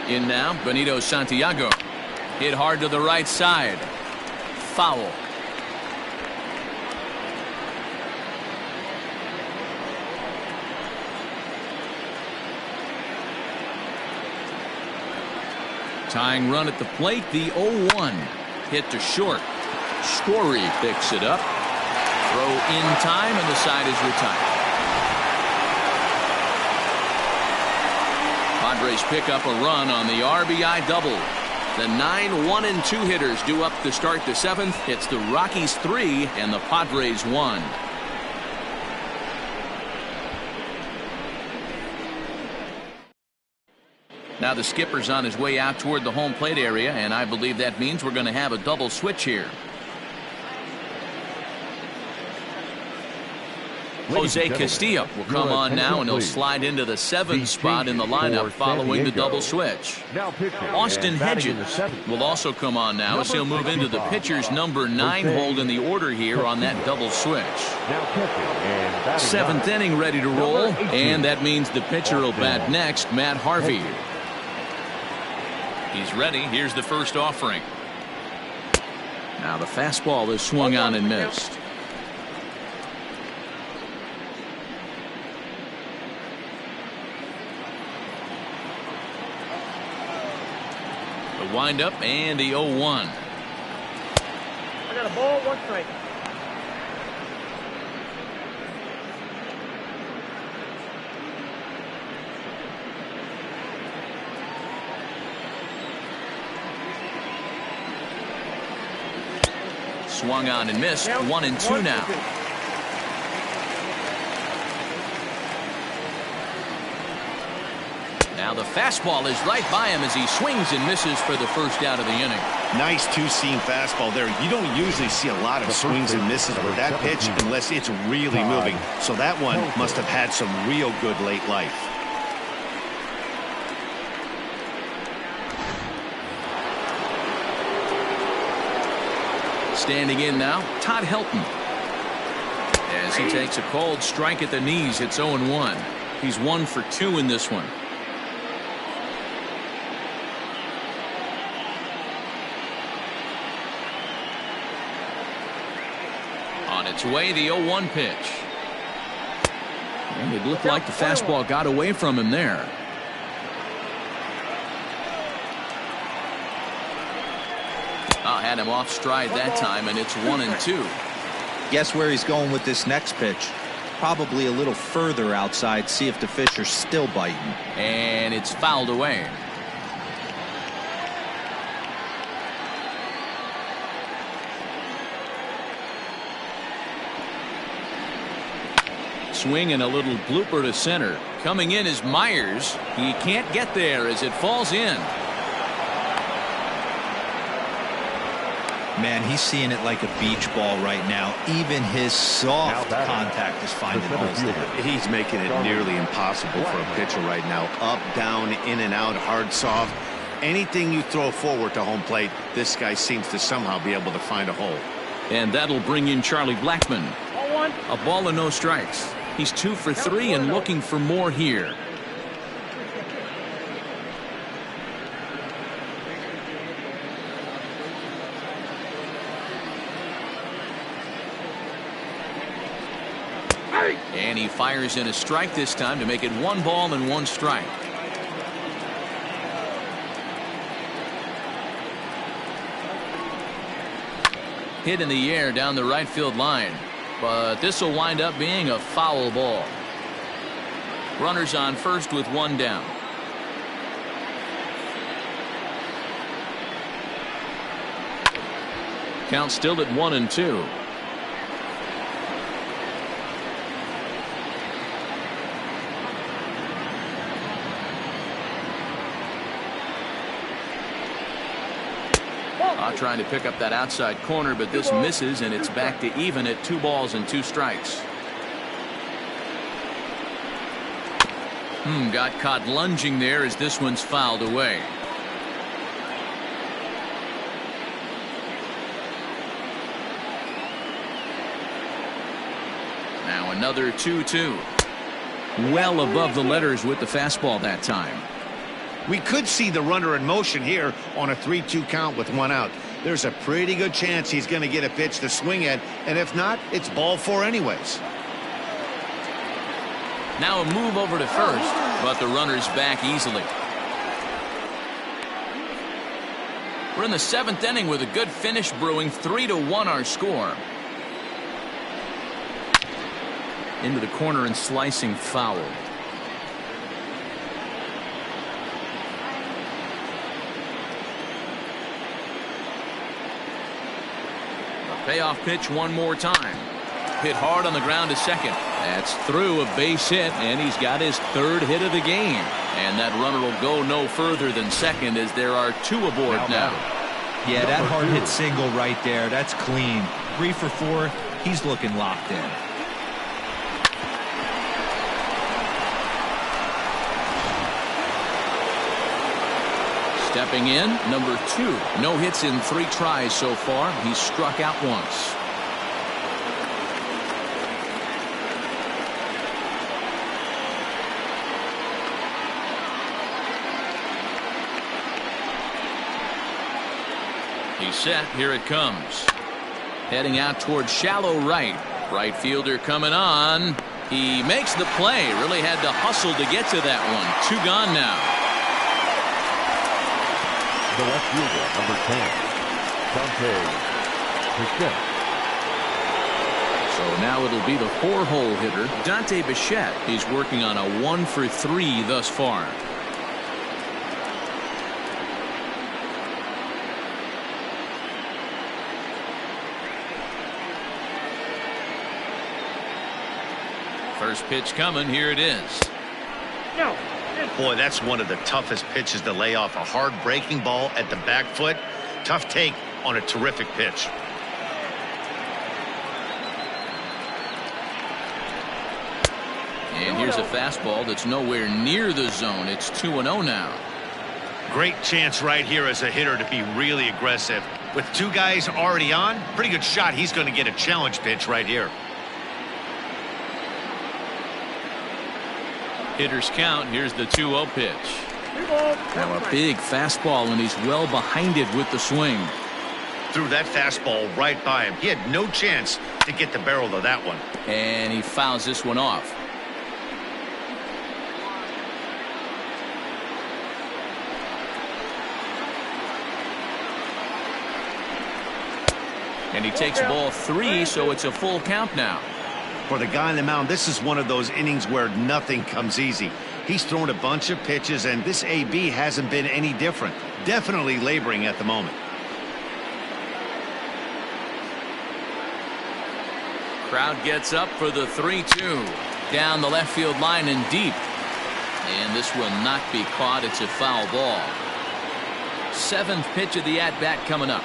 In now, Benito Santiago. Hit hard to the right side. Foul. Tying run at the plate, the 0-1. Hit to short. Story picks it up. Throw in time, and the side is retired. Padres pick up a run on the RBI double. The 9 1-2 hitters due up to start the 7th. It's the Rockies 3 and the Padres 1. Now the skipper's on his way out toward the home plate area, and I believe that means we're going to have a double switch here. Jose Castillo will come on now, and he'll slide into the 7th spot in the lineup following the double switch. Austin Hedges will also come on now as he'll move into the pitcher's number 9 hold in the order here on that double switch. 7th inning ready to roll, and that means the pitcher will bat next, Matt Harvey. He's ready. Here's the first offering. Now the fastball is swung on and missed. The windup and the 0-1. I got a ball, 1 strike. Swung on and missed. 1-2 now. Now the fastball is right by him as he swings and misses for the first out of the inning. Nice two-seam fastball there. You don't usually see a lot of swings and misses with that pitch unless it's really moving. So that one must have had some real good late life. Standing in now, Todd Helton. As he takes a cold strike at the knees, it's 0-1. He's 1 for 2 in this one. On its way, the 0-1 pitch. And it looked like the fastball got away from him there. Had him off stride that time, and it's 1-2. Guess where he's going with this next pitch? Probably a little further outside, see if the fish are still biting. And it's fouled away. Swing and a little blooper to center. Coming in is Myers. He can't get there as it falls in. Man, he's seeing it like a beach ball right now. Even his soft contact is finding holes there. He's making it nearly impossible for a pitcher right now. Up, down, in and out, hard, soft. Anything you throw forward to home plate, this guy seems to somehow be able to find a hole. And that'll bring in Charlie Blackmon. A ball and no strikes. He's 2 for 3 and looking for more here. And he fires in a strike this time to make it 1 ball and 1 strike. Hit in the air down the right field line. But this will wind up being a foul ball. Runners on first with 1 down. Count still at 1-2. Trying to pick up that outside corner, but this misses, and it's back to even at 2 balls and 2 strikes. Got caught lunging there as this one's fouled away. Now another 2-2. Well above the letters with the fastball that time. We could see the runner in motion here on a 3-2 count with 1 out. There's a pretty good chance he's going to get a pitch to swing at, and if not, it's ball 4 anyways. Now a move over to first, but the runner's back easily. We're in the 7th inning with a good finish brewing. 3-1 our score. Into the corner and slicing foul. Payoff pitch one more time. Hit hard on the ground to second. That's through, a base hit, and he's got his 3rd hit of the game. And that runner will go no further than second as there are 2 aboard now. Yeah, that hard hit single right there. That's clean. 3 for 4. He's looking locked in. Stepping in, number 2. No hits in 3 tries so far. He's struck out once. He's set. Here it comes. Heading out towards shallow right. Right fielder coming on. He makes the play. Really had to hustle to get to that one. 2 gone now. The left fielder, number 10, Dante Bichette. So now it'll be the 4-hole hitter, Dante Bichette. He's working on a 1 for 3 thus far. First pitch coming. Here it is. No. Boy, that's one of the toughest pitches to lay off. A hard breaking ball at the back foot. Tough take on a terrific pitch. And here's a fastball that's nowhere near the zone. It's 2-0 now. Great chance right here as a hitter to be really aggressive. With 2 guys already on, pretty good shot. He's going to get a challenge pitch right here. Hitters count. Here's the 2-0 pitch. Now a big fastball, and he's well behind it with the swing. Threw that fastball right by him. He had no chance to get the barrel of that one. And he fouls this one off. And he takes ball 3, so it's a full count now. For the guy on the mound, this is one of those innings where nothing comes easy. He's thrown a bunch of pitches, and this AB hasn't been any different. Definitely laboring at the moment. Crowd gets up for the 3-2. Down the left field line and deep. And this will not be caught. It's a foul ball. 7th pitch of the at-bat coming up.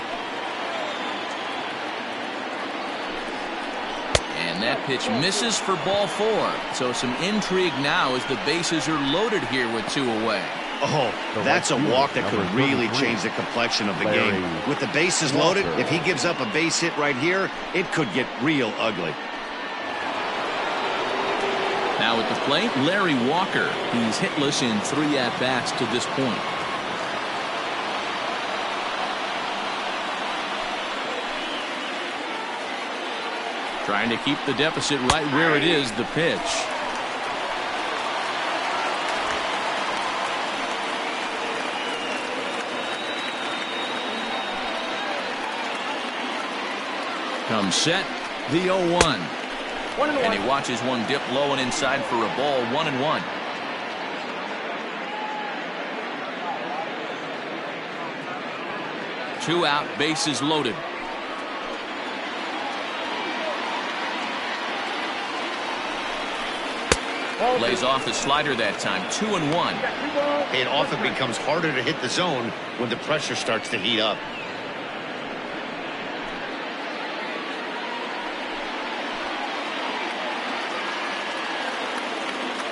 And that pitch misses for ball 4. So some intrigue now as the bases are loaded here with 2 away. Oh, that's a walk that could really change the complexion of the game. With the bases loaded, if he gives up a base hit right here, it could get real ugly. Now at the plate, Larry Walker. He's hitless in 3 at-bats to this point. Trying to keep the deficit right where it is, the pitch. Comes set, the 0-1. And he watches one dip low and inside for a ball, 1-1. Two out, bases loaded. Lays off the slider that time, 2-1. It often becomes harder to hit the zone when the pressure starts to heat up.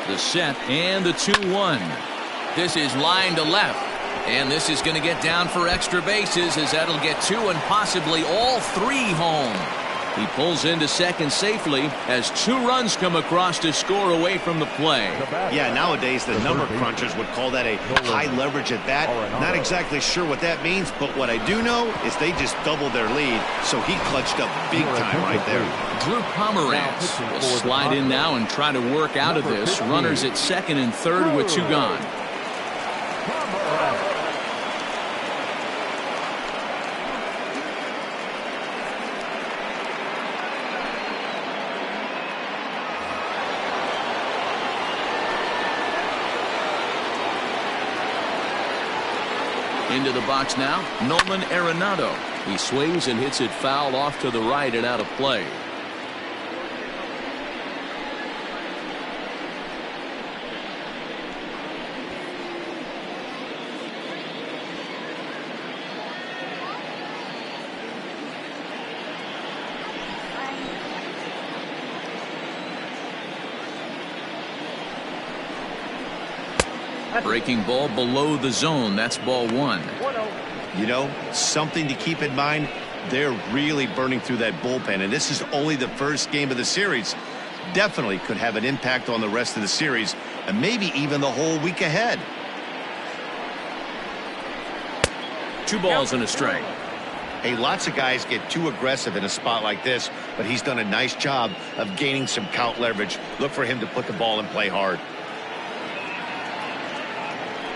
The set and the 2-1. This is line to left. And this is going to get down for extra bases as that'll get 2 and possibly all 3 home. He pulls into second safely as 2 runs come across to score away from the play. Yeah, nowadays the number crunchers would call that a high leverage at bat. Not exactly sure what that means, but what I do know is they just doubled their lead, so he clutched up big time right there. Drew Pomeranz will slide in now and try to work out of this. Runners at second and third with 2 gone. Into the box now, Nolan Arenado. He swings and hits it foul off to the right and out of play. Breaking ball below the zone. That's ball 1. You know, something to keep in mind, they're really burning through that bullpen, and this is only the first game of the series. Definitely could have an impact on the rest of the series and maybe even the whole week ahead. 2 balls and a strike. Hey, lots of guys get too aggressive in a spot like this, but he's done a nice job of gaining some count leverage. Look for him to put the ball and play hard.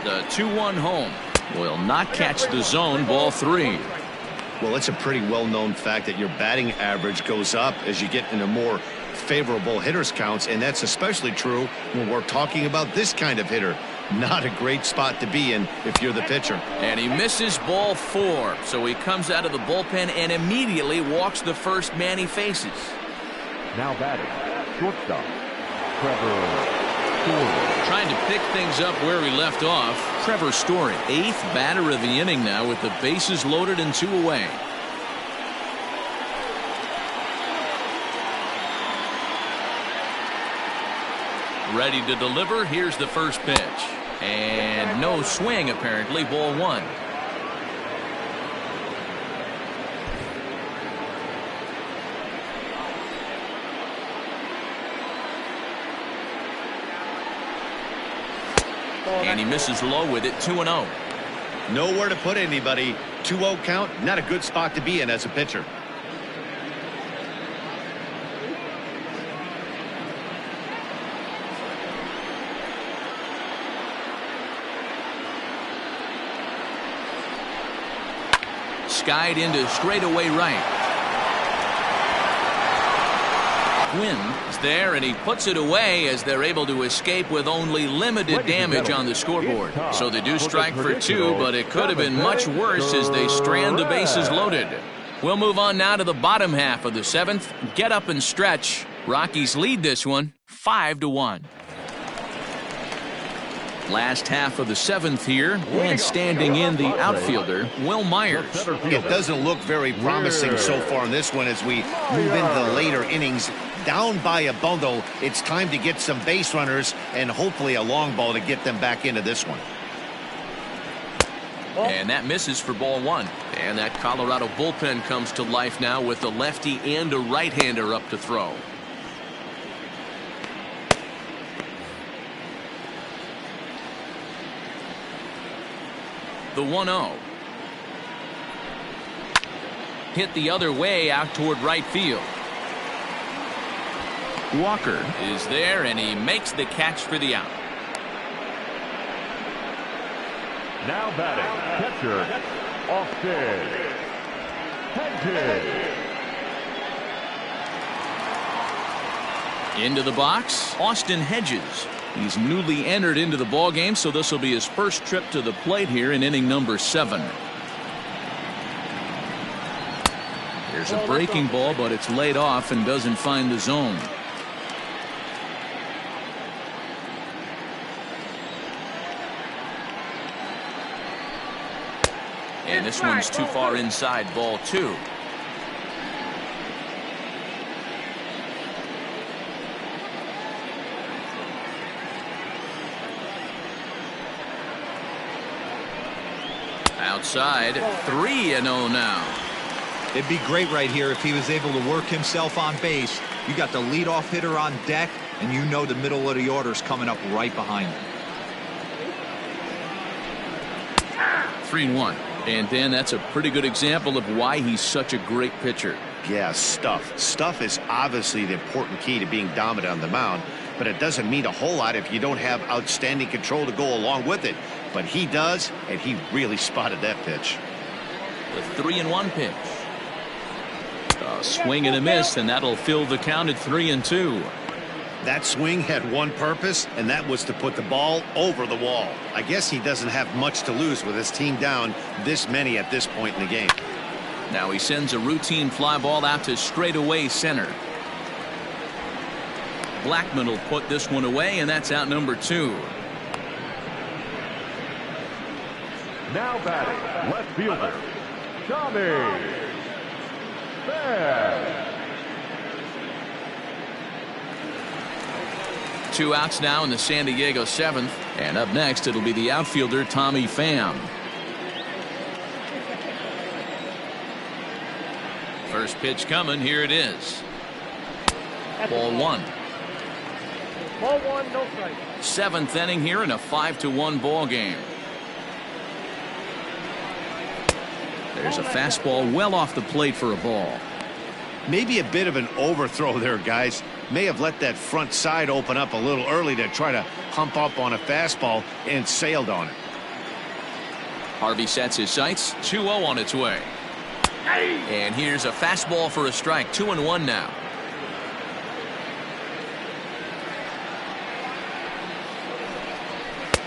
The 2-1 home will not catch the zone, ball 3. Well, it's a pretty well-known fact that your batting average goes up as you get into more favorable hitters counts, and that's especially true when we're talking about this kind of hitter. Not a great spot to be in if you're the pitcher. And he misses ball 4, so he comes out of the bullpen and immediately walks the first man he faces. Now batting, shortstop, Trevor. Trying to pick things up where he left off, Trevor Story, 8th batter of the inning now with the bases loaded and 2 away. Ready to deliver. Here's the first pitch. And no swing apparently, ball 1. And he misses low with it, 2-0. Nowhere to put anybody. 2-0 count, not a good spot to be in as a pitcher. Skied into straightaway right. Gwynn is there, and he puts it away as they're able to escape with only limited damage on the scoreboard. So they do strike for 2, but it could have been much worse as they strand the bases loaded. We'll move on now to the bottom half of the 7th. Get up and stretch. Rockies lead this one 5-1. Last half of the 7th here, and standing in the outfielder, Will Myers. It doesn't look very promising so far in this one as we move into the later innings. Down by a bundle, it's time to get some base runners and hopefully a long ball to get them back into this one. And that misses for ball 1. And that Colorado bullpen comes to life now with a lefty and a right-hander up to throw. The 1-0. Hit the other way out toward right field. Walker is there, and he makes the catch for the out. Now batting, catcher, Austin Hedges. Into the box, Austin Hedges. He's newly entered into the ballgame, so this will be his first trip to the plate here in inning number 7. Here's a breaking ball, but it's laid off and doesn't find the zone. And this one's too far inside, ball 2. Outside, 3-0 now. It'd be great right here if he was able to work himself on base. You got the leadoff hitter on deck, and you know the middle of the order's coming up right behind him. 3-1. And Dan, that's a pretty good example of why he's such a great pitcher. Yeah, stuff. Stuff is obviously the important key to being dominant on the mound, but it doesn't mean a whole lot if you don't have outstanding control to go along with it. But he does, and he really spotted that pitch. The 3-1 pitch. A swing and a miss, and that'll fill the count at 3-2. That swing had one purpose, and that was to put the ball over the wall. I guess he doesn't have much to lose with his team down this many at this point in the game. Now he sends a routine fly ball out to straightaway center. Blackman will put this one away, and that's out number 2. Now batting, left fielder, Tommy Pham. 2 outs now in the San Diego 7th, and up next it'll be the outfielder Tommy Pham. First pitch coming, here it is. Ball 1. Ball 1, no strike. 7th inning here in a 5-1 ball game. There's a fastball well off the plate for a ball. Maybe a bit of an overthrow there, guys. May have let that front side open up a little early to try to hump up on a fastball and sailed on it. Harvey sets his sights. 2-0 on its way. And here's a fastball for a strike. 2-1 now.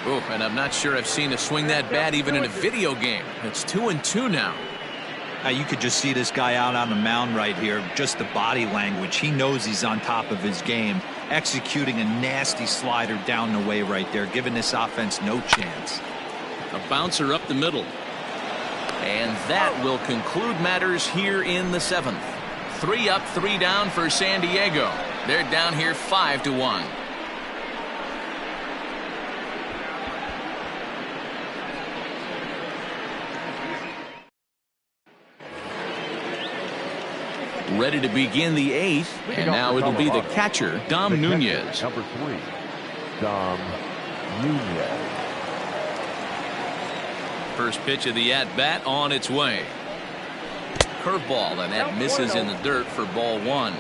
Oh, and I'm not sure I've seen a swing that bad even in a video game. It's 2-2 now. You could just see this guy out on the mound right here. Just the body language. He knows he's on top of his game. Executing a nasty slider down the way right there, giving this offense no chance. A bouncer up the middle. And that will conclude matters here in the 7th. 3 up, 3 down for San Diego. They're down here 5-1. Ready to begin the 8th, and now it'll be the catcher, Dom Nunez. Number 3, Dom Nunez. First pitch of the at-bat on its way. Curveball, and that misses in the dirt for ball 1.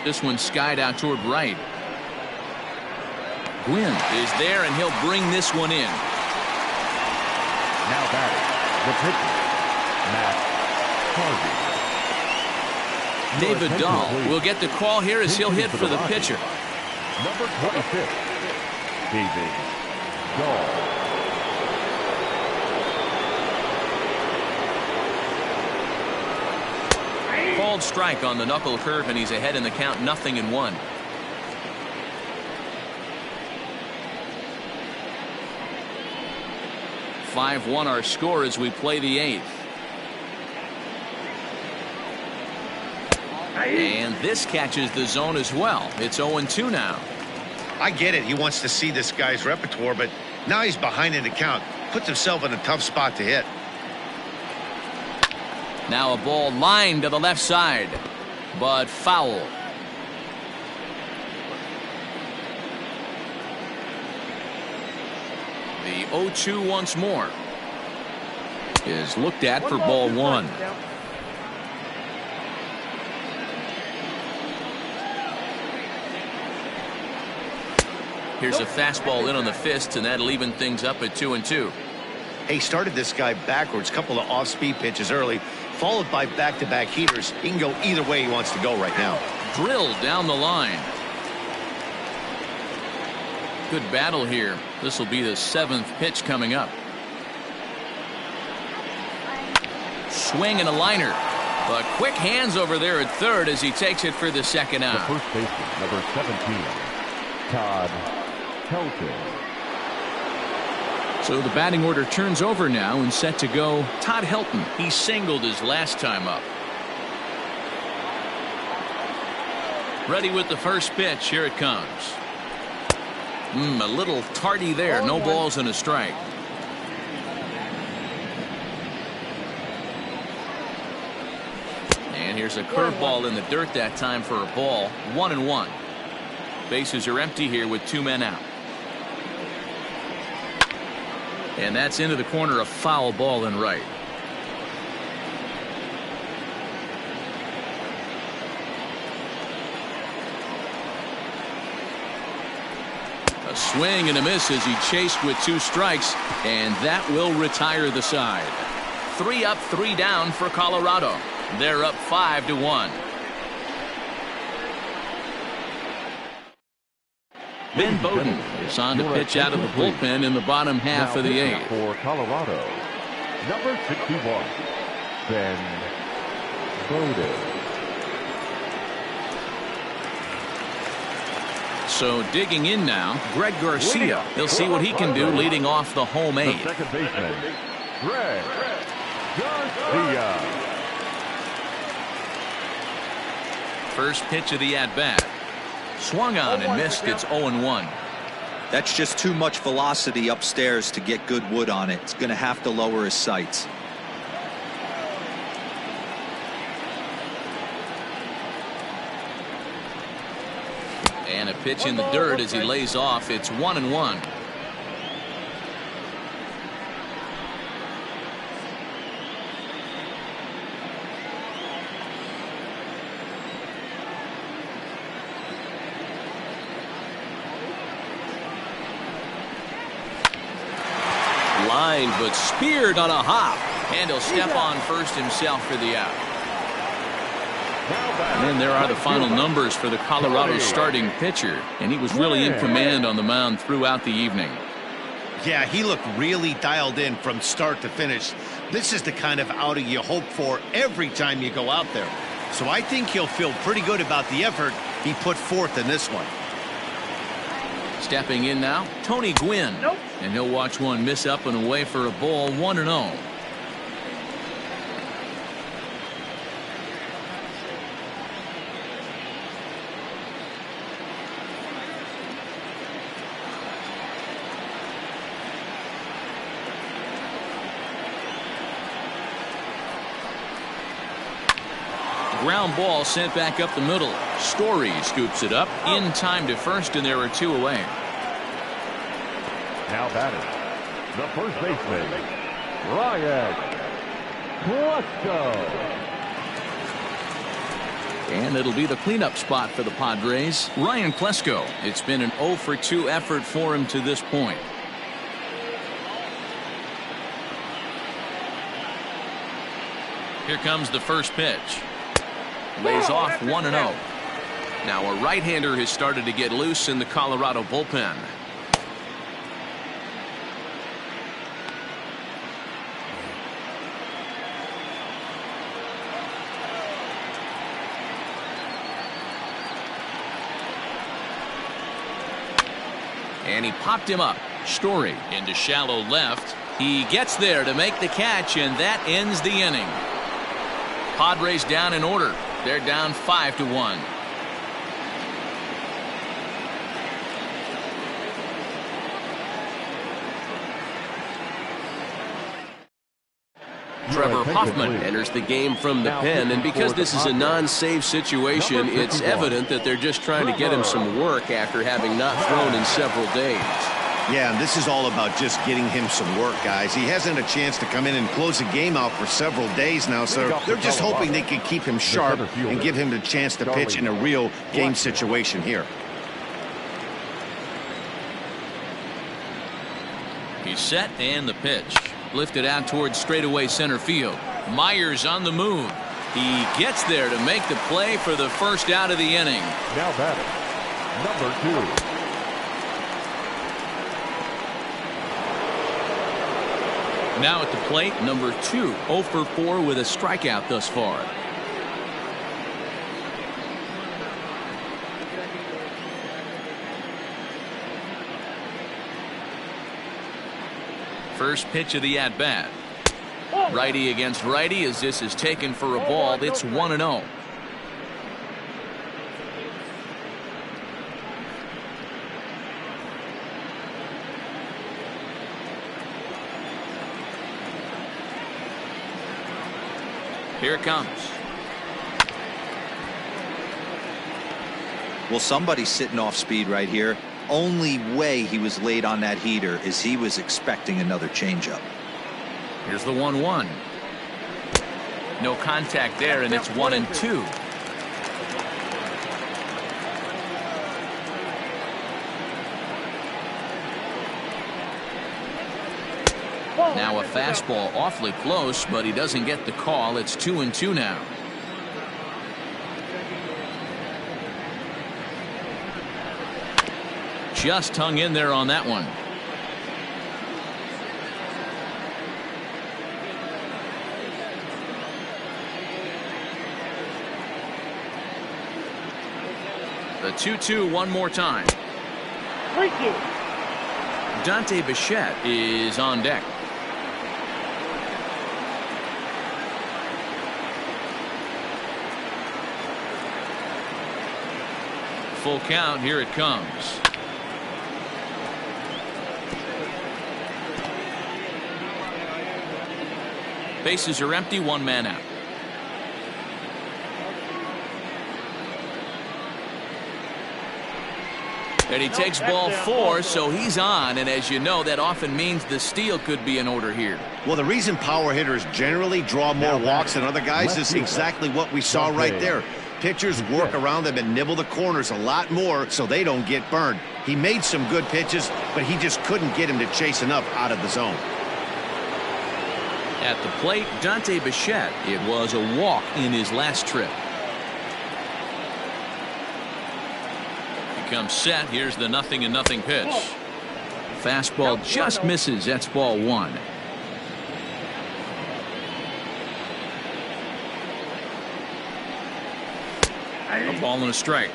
This one skied out toward right. Gwynn is there, and he'll bring this one in. Now batting, the pitcher, Matt Harvey. David Dahl will get the call here as he'll hit for the pitcher. Number 26, David Dahl. Called strike on the knuckle curve, and he's ahead in the count, 0-1. (5-1) our score as we play the 8th. And this catches the zone as well. It's 0-2 now. I get it. He wants to see this guy's repertoire, but now he's behind in the count. Puts himself in a tough spot to hit. Now a ball lined to the left side, but foul. The 0-2 once more is looked at for ball 1. Here's a fastball in on the fist, and that'll even things up at 2-2. He started this guy backwards, couple of off-speed pitches early, followed by back-to-back heaters. He can go either way he wants to go right now. Drilled down the line. Good battle here. This will be the 7th pitch coming up. Swing and a liner. But quick hands over there at third as he takes it for the second out. The first baseman, number 17, Todd Helton. So the batting order turns over now and set to go. Todd Helton. He singled his last time up. Ready with the first pitch. Here it comes. A little tardy there. No balls and a strike. And here's a curveball in the dirt that time for a ball. 1-1. Bases are empty here with 2 men out. And that's into the corner, a foul ball and right. A swing and a miss as he chased with 2 strikes, and that will retire the side. 3 up, 3 down for Colorado. They're up 5-1. Ben Bowden is on to pitch out of the bullpen in the bottom half of the 8th. For Colorado, number 61, Ben Bowden. So digging in now, Greg Garcia. He'll see what he can do leading off the home 8th. The second baseman, Greg Garcia. First pitch of the at-bat. Swung on and missed. It's 0-1. That's just too much velocity upstairs to get good wood on it. It's going to have to lower his sights. And a pitch in the dirt as he lays off. It's 1-1. Line, but speared on a hop, and he'll step on first himself for the out. And then there are the final numbers for the Colorado starting pitcher, and he was really in command on the mound throughout the evening. Yeah, he looked really dialed in from start to finish. This is the kind of outing you hope for every time you go out there. So I think he'll feel pretty good about the effort he put forth in this one. Stepping in now, Tony Gwynn. Nope. And he'll watch one miss up and away for a ball, 1-0. Ground ball sent back up the middle. Story scoops it up in time to first, and there are 2 away. Now batting, the first baseman, Ryan Plesko. And it'll be the cleanup spot for the Padres. Ryan Plesko. It's been an 0-for-2 effort for him to this point. Here comes the first pitch. Lays off 1-0. Now a right-hander has started to get loose in the Colorado bullpen. And he popped him up. Story into shallow left. He gets there to make the catch, and that ends the inning. Padres down in order. They're down 5-1. Trevor Hoffman enters the game from the pen, and because this is a non-save situation, it's evident that they're just trying to get him some work after having not thrown in several days. Yeah, this is all about just getting him some work, guys. He hasn't a chance to come in and close the game out for several days now, so they're just hoping they can keep him sharp and give him the chance to pitch in a real game situation here. He's set, and the pitch. Lifted out towards straightaway center field. Myers on the move. He gets there to make the play for the first out of the inning. Now batting, number 2. Now at the plate, number 2. 0 for 4 with a strikeout thus far. First pitch of the at-bat. Righty against righty as this is taken for a ball. It's 1-0. Here it comes. Well, somebody's sitting off speed right here. Only way he was late on that heater is he was expecting another changeup. Here's the 1-1. No contact there, and it's 1-2. Now a fastball awfully close, but he doesn't get the call. It's 2-2 now. Just hung in there on that one. The 2-2 one more time. Dante Bichette is on deck. Full count. Here it comes. Bases are empty, one man out. And he takes ball 4, so he's on, and as you know, that often means the steal could be in order here. Well, the reason power hitters generally draw more walks than other guys is exactly what we saw right there. Pitchers work around them and nibble the corners a lot more so they don't get burned. He made some good pitches, but he just couldn't get him to chase enough out of the zone. At the plate, Dante Bichette. It was a walk in his last trip. He comes set. Here's the 0-0 pitch. Fastball just misses. That's ball 1. A ball and a strike.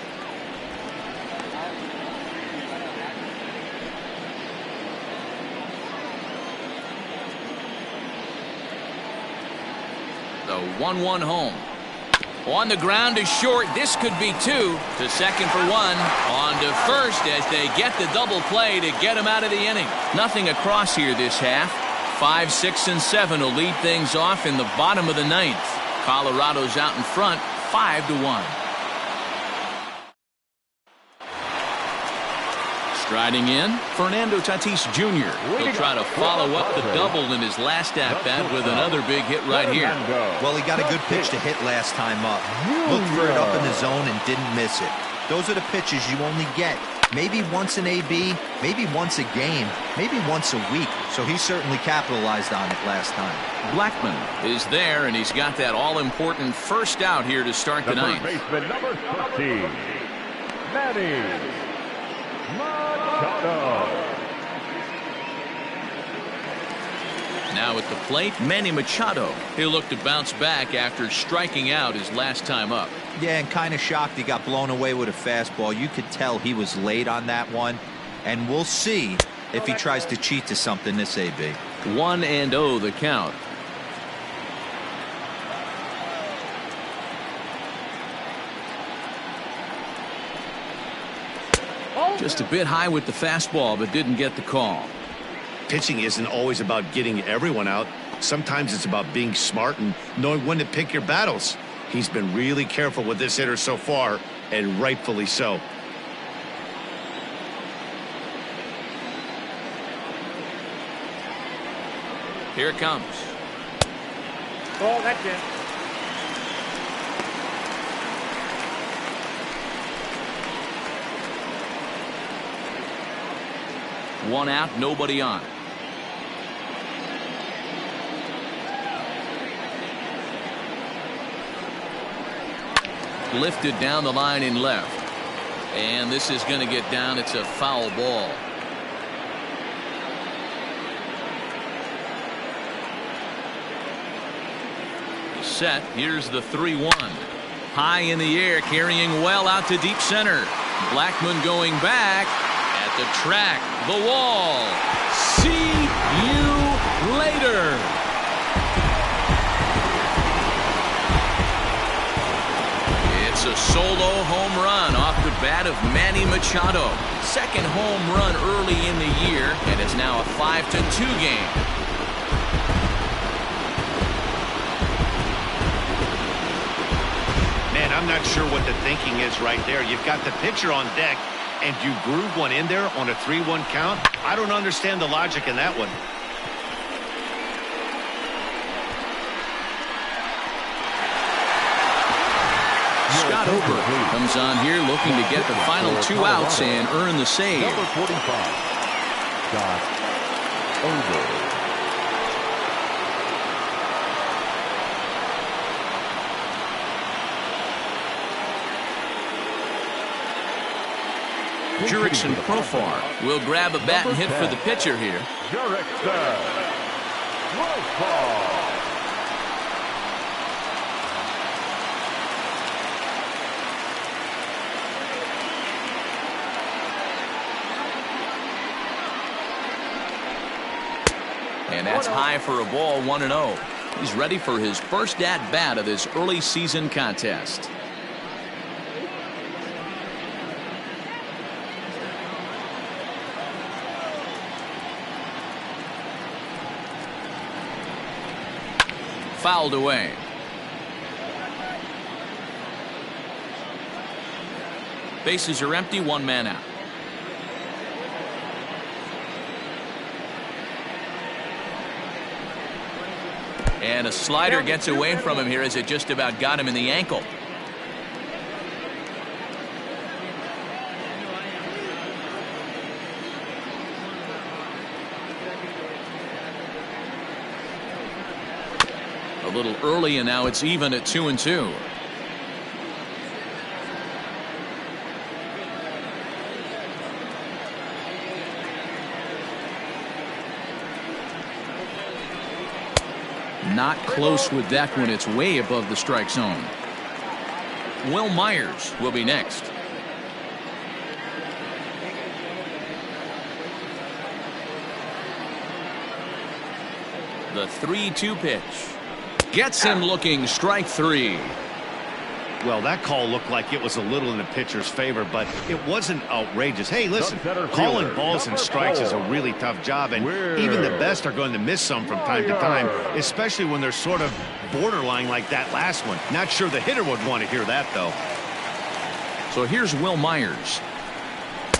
The 1-1 home. On the ground to short. This could be 2. To second for 1. On to first as they get the double play to get him out of the inning. Nothing across here this half. 5, 6, and 7 will lead things off in the bottom of the 9th. Colorado's out in front, 5-1. Striding in, Fernando Tatis Jr. He'll try to follow up the double in his last at-bat with another big hit right here. Well, he got a good pitch to hit last time up. Looked for it up in the zone and didn't miss it. Those are the pitches you only get Maybe once an AB, maybe once a game, maybe once a week. So he certainly capitalized on it last time. Blackman is there, and he's got that all-important first out here to start the ninth. Baseman number 13, Manny Machado. Now at the plate, Manny Machado. He'll look to bounce back after striking out his last time up. Yeah, and kind of shocked he got blown away with a fastball. You could tell he was late on that one. And we'll see if he tries to cheat to something this AB. 1-0 the count. Just a bit high with the fastball, but didn't get the call. Pitching isn't always about getting everyone out. Sometimes it's about being smart and knowing when to pick your battles. He's been really careful with this hitter so far, and rightfully so. Here it comes. Oh, that's it. One out, nobody on. Lifted down the line in left. And this is going to get down. It's a foul ball. Set. Here's the 3-1. High in the air, carrying well out to deep center. Blackman going back at the track, the wall. See you later. It's a solo home run off the bat of Manny Machado. Second home run early in the year, and it's now a 5-2 game. Man, I'm not sure what the thinking is right there. You've got the pitcher on deck, and you groove one in there on a 3-1 count. I don't understand the logic in that one. Scott Over comes on here looking to get the final 2 outs and earn the save. Number 45, Scott Over. Jurickson Profar will grab a bat and hit for the pitcher here. Jurickson Profar. And that's high for a ball, 1-0. He's ready for his first at-bat of this early season contest. Fouled away. Bases are empty, 1 man out. And a slider gets away from him here as it just about got him in the ankle. A little early, and now it's even at 2-2. Not close with that one. It's way above the strike zone. Will Myers will be next. The 3-2 pitch. Gets him looking, strike 3. Well, that call looked like it was a little in the pitcher's favor, but it wasn't outrageous. Hey, listen, calling balls and strikes is a really tough job, and even the best are going to miss some from time to time, especially when they're sort of borderline like that last one. Not sure the hitter would want to hear that, though. So here's Will Myers.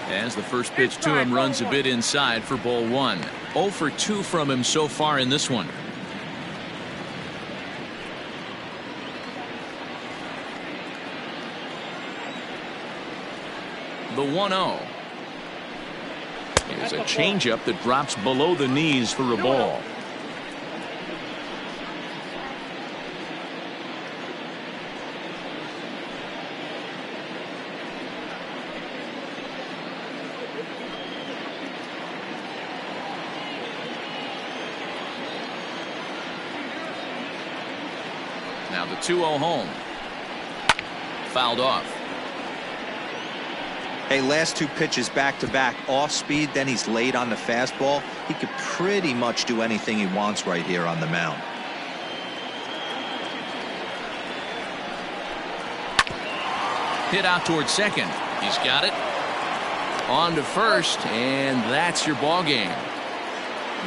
As the first pitch to him runs a bit inside for ball 1. 0 for 2 from him so far in this one. The 1-0. is a changeup that drops below the knees for a ball. Now the 2-0 home. Fouled off. Hey, last two pitches back-to-back, off speed, then he's late on the fastball. He could pretty much do anything he wants right here on the mound. Hit out towards second. He's got it. On to first, and that's your ball game.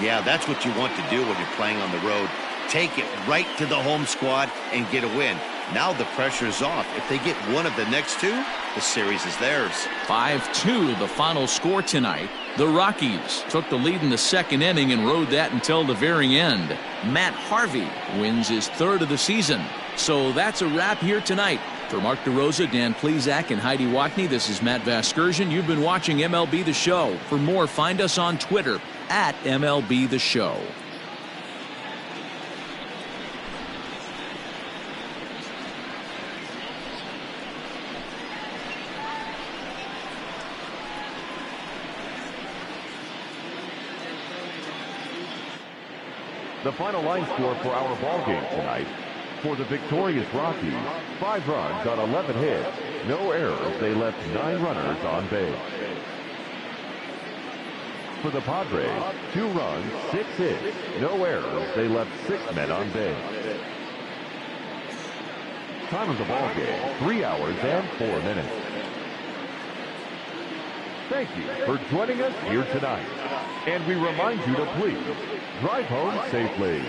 Yeah, that's what you want to do when you're playing on the road. Take it right to the home squad and get a win. Now the pressure is off. If they get one of the next two, the series is theirs. 5-2 the final score tonight. The Rockies took the lead in the second inning and rode that until the very end. Matt Harvey wins his third of the season. So that's a wrap here tonight. For Mark DeRosa, Dan Plesac, and Heidi Watney, this is Matt Vasgersian. You've been watching MLB The Show. For more, find us on Twitter at MLB The Show. The final line score for our ball game tonight. For the victorious Rockies, 5 runs on 11 hits, no errors. They left 9 runners on base. For the Padres, 2 runs, 6 hits, no errors. They left 6 men on base. Time of the ball game, 3 hours and 4 minutes. Thank you for joining us here tonight. And we remind you to please drive home safely.